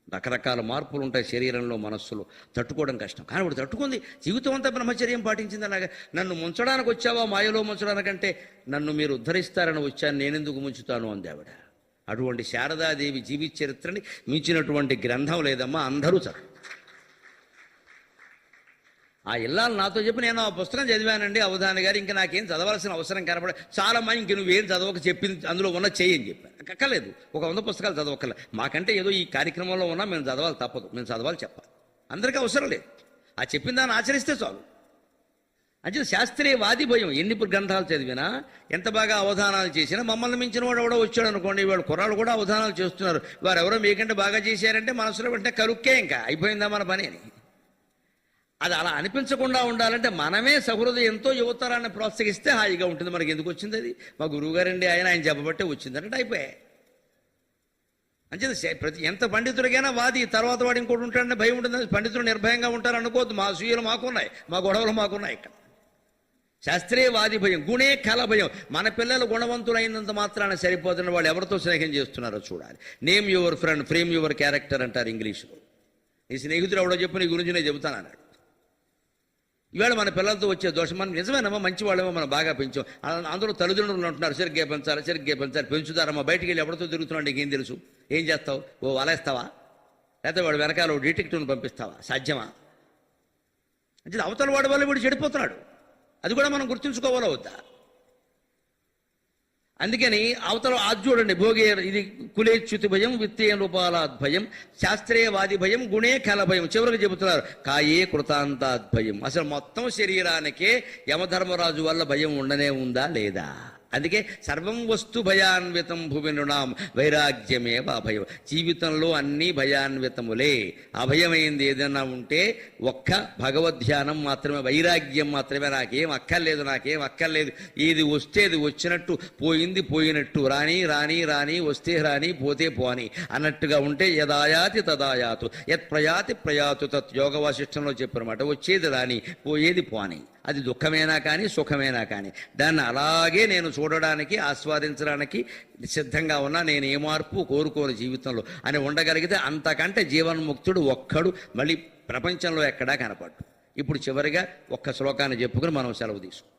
రకరకాల మార్పులు ఉంటాయి శరీరంలో, మనస్సులో, తట్టుకోవడం కష్టం. కానీ ఆవిడ తట్టుకుంది, జీవితం అంతా బ్రహ్మచర్యం పాటించింది. అలాగా నన్ను ముంచడానికి వచ్చావా, మాయలో ముంచడానికంటే నన్ను మీరు ఉద్ధరిస్తారని వచ్చాను, నేనెందుకు ముంచుతాను అంది ఆవిడ. అటువంటి శారదాదేవి జీవిత చరిత్రని మించినటువంటి గ్రంథం లేదమ్మా, అందరూ చదువు. ఆ ఇల్లాలు నాతో చెప్పి, నేను ఆ పుస్తకం చదివానండి అవధాని గారు, ఇంకా నాకేం చదవాల్సిన అవసరం కనపడే, చాలమ్మా ఇంక నువ్వేం చదవక చెప్పింది అందులో ఉన్న చేయని చెప్పాను. అక్కర్లేదు, ఒక 100 పుస్తకాలు చదవక్కర్లేదు. మాకంటే ఏదో ఈ కార్యక్రమంలో ఉన్నా మేము చదవాలి, తప్పదు, మేము చదవాలి, చెప్పాలి. అందరికీ అవసరం లేదు, ఆ చెప్పిన దాన్ని ఆచరిస్తే చాలు. అంటే శాస్త్రీయ వాది భయం. ఎన్ని గ్రంథాలు చదివినా, ఎంత బాగా అవధానాలు చేసినా, మమ్మల్ని మించిన వాడు ఎవడో వచ్చాడు అనుకోండి, వాడు కుర్రాళ్ళు కూడా అవధానాలు చేస్తున్నారు, వారు ఎవరో మీకంటే బాగా చేశారంటే మనసులో వెంటనే కరుక్కే, ఇంకా అయిపోయిందా మన పని అని. అది అలా అనిపించకుండా ఉండాలంటే మనమే సహృదయంతో యువతరాన్ని ప్రోత్సహిస్తే హాయిగా ఉంటుంది. మనకి ఎందుకు వచ్చింది అది, మా గురువుగారండి ఆయన చెప్పబట్టే వచ్చిందంటే అయిపోయాయి. అంచేది ఎంత పండితుడికైనా వాది, తర్వాత వాడు ఇంకోటి ఉంటాడని భయం ఉంటుంది. పండితులు నిర్భయంగా ఉంటారు అనుకోవద్దు, మా సూయలు మాకున్నాయి, మా గొడవలు మాకున్నాయి. ఇక్కడ శాస్త్రీయ వాది భయం, గుణే కల భయం. మన పిల్లలు గుణవంతులైనంత మాత్రాన సరిపోతున్న వాళ్ళు ఎవరితో స్నేహం చేస్తున్నారో చూడాలి. Name your friend, frame your character అంటారు ఇంగ్లీషులో. నీ స్నేహితుడు ఎవడో చెప్పు, నీ గురించి నేను చెబుతాను అన్నాడు. ఇవాళ మన పిల్లలతో వచ్చే దోషం, మనం నిజమేనమ్మా మంచి వాళ్ళేమో మనం బాగా పెంచాం, అందరూ తల్లిదండ్రులు అంటున్నారు సరిగ్గా పెంచాలి, పెంచుతారమ్మా. బయటికి వెళ్ళి ఎవరితో తిరుగుతున్నాడు నీకేం తెలుసు, ఏం చేస్తావు, ఓ వలేస్తావా, లేకపోతే వాడు వెనకాల ఓ డిటెక్టివ్ని పంపిస్తావా, సాధ్యమా? అంటే అవతల వాడి వల్ల వీడు చెడిపోతున్నాడు, అది కూడా మనం గుర్తుంచుకోవాలో వద్దా? అందుకని అవతల అది చూడండి, భోగే ఇది కులేచ్యుతి భయం, విత్తేయ రూపాలాద్భయం, శాస్త్రీయవాది భయం, గుణే కల భయం. చివరికి చెబుతున్నారు కాయే కృతాంతాద్భయం. అసలు మొత్తం శరీరానికే యమధర్మరాజు వల్ల భయం ఉండనే ఉందా లేదా? అందుకే సర్వం వస్తు భయాన్వితం భువి నృణాం వైరాగ్యమేవ అభయం. జీవితంలో అన్నీ భయాన్వితములే. అభయమైంది ఏదైనా ఉంటే ఒక్క భగవద్ధ్యానం మాత్రమే, వైరాగ్యం మాత్రమే. నాకేం అక్కర్లేదు, ఏది వస్తే అది వచ్చినట్టు, పోయింది పోయినట్టు, రాని రాని రాని, వస్తే రాని, పోతే పోని అన్నట్టుగా ఉంటే యదాయాతి తదాయాతు, యత్ ప్రయాతి ప్రయాతు తత్. యోగ వాసిష్టంలో చెప్పినమాట, వచ్చేది రాని, పోయేది పోని. అది దుఃఖమైనా కానీ సుఖమైనా కానీ దాన్ని అలాగే నేను చూడడానికి, ఆస్వాదించడానికి సిద్ధంగా ఉన్నా. నేను ఏ మార్పు కోరుకోను జీవితంలో అని ఉండగలిగితే అంతకంటే జీవన్ముక్తుడు ఒక్కడు మళ్ళీ ప్రపంచంలో ఎక్కడా కనపడ్డు. ఇప్పుడు చివరిగా ఒక్క శ్లోకాన్ని చెప్పుకుని మనం సెలవు తీసుకుంటాం.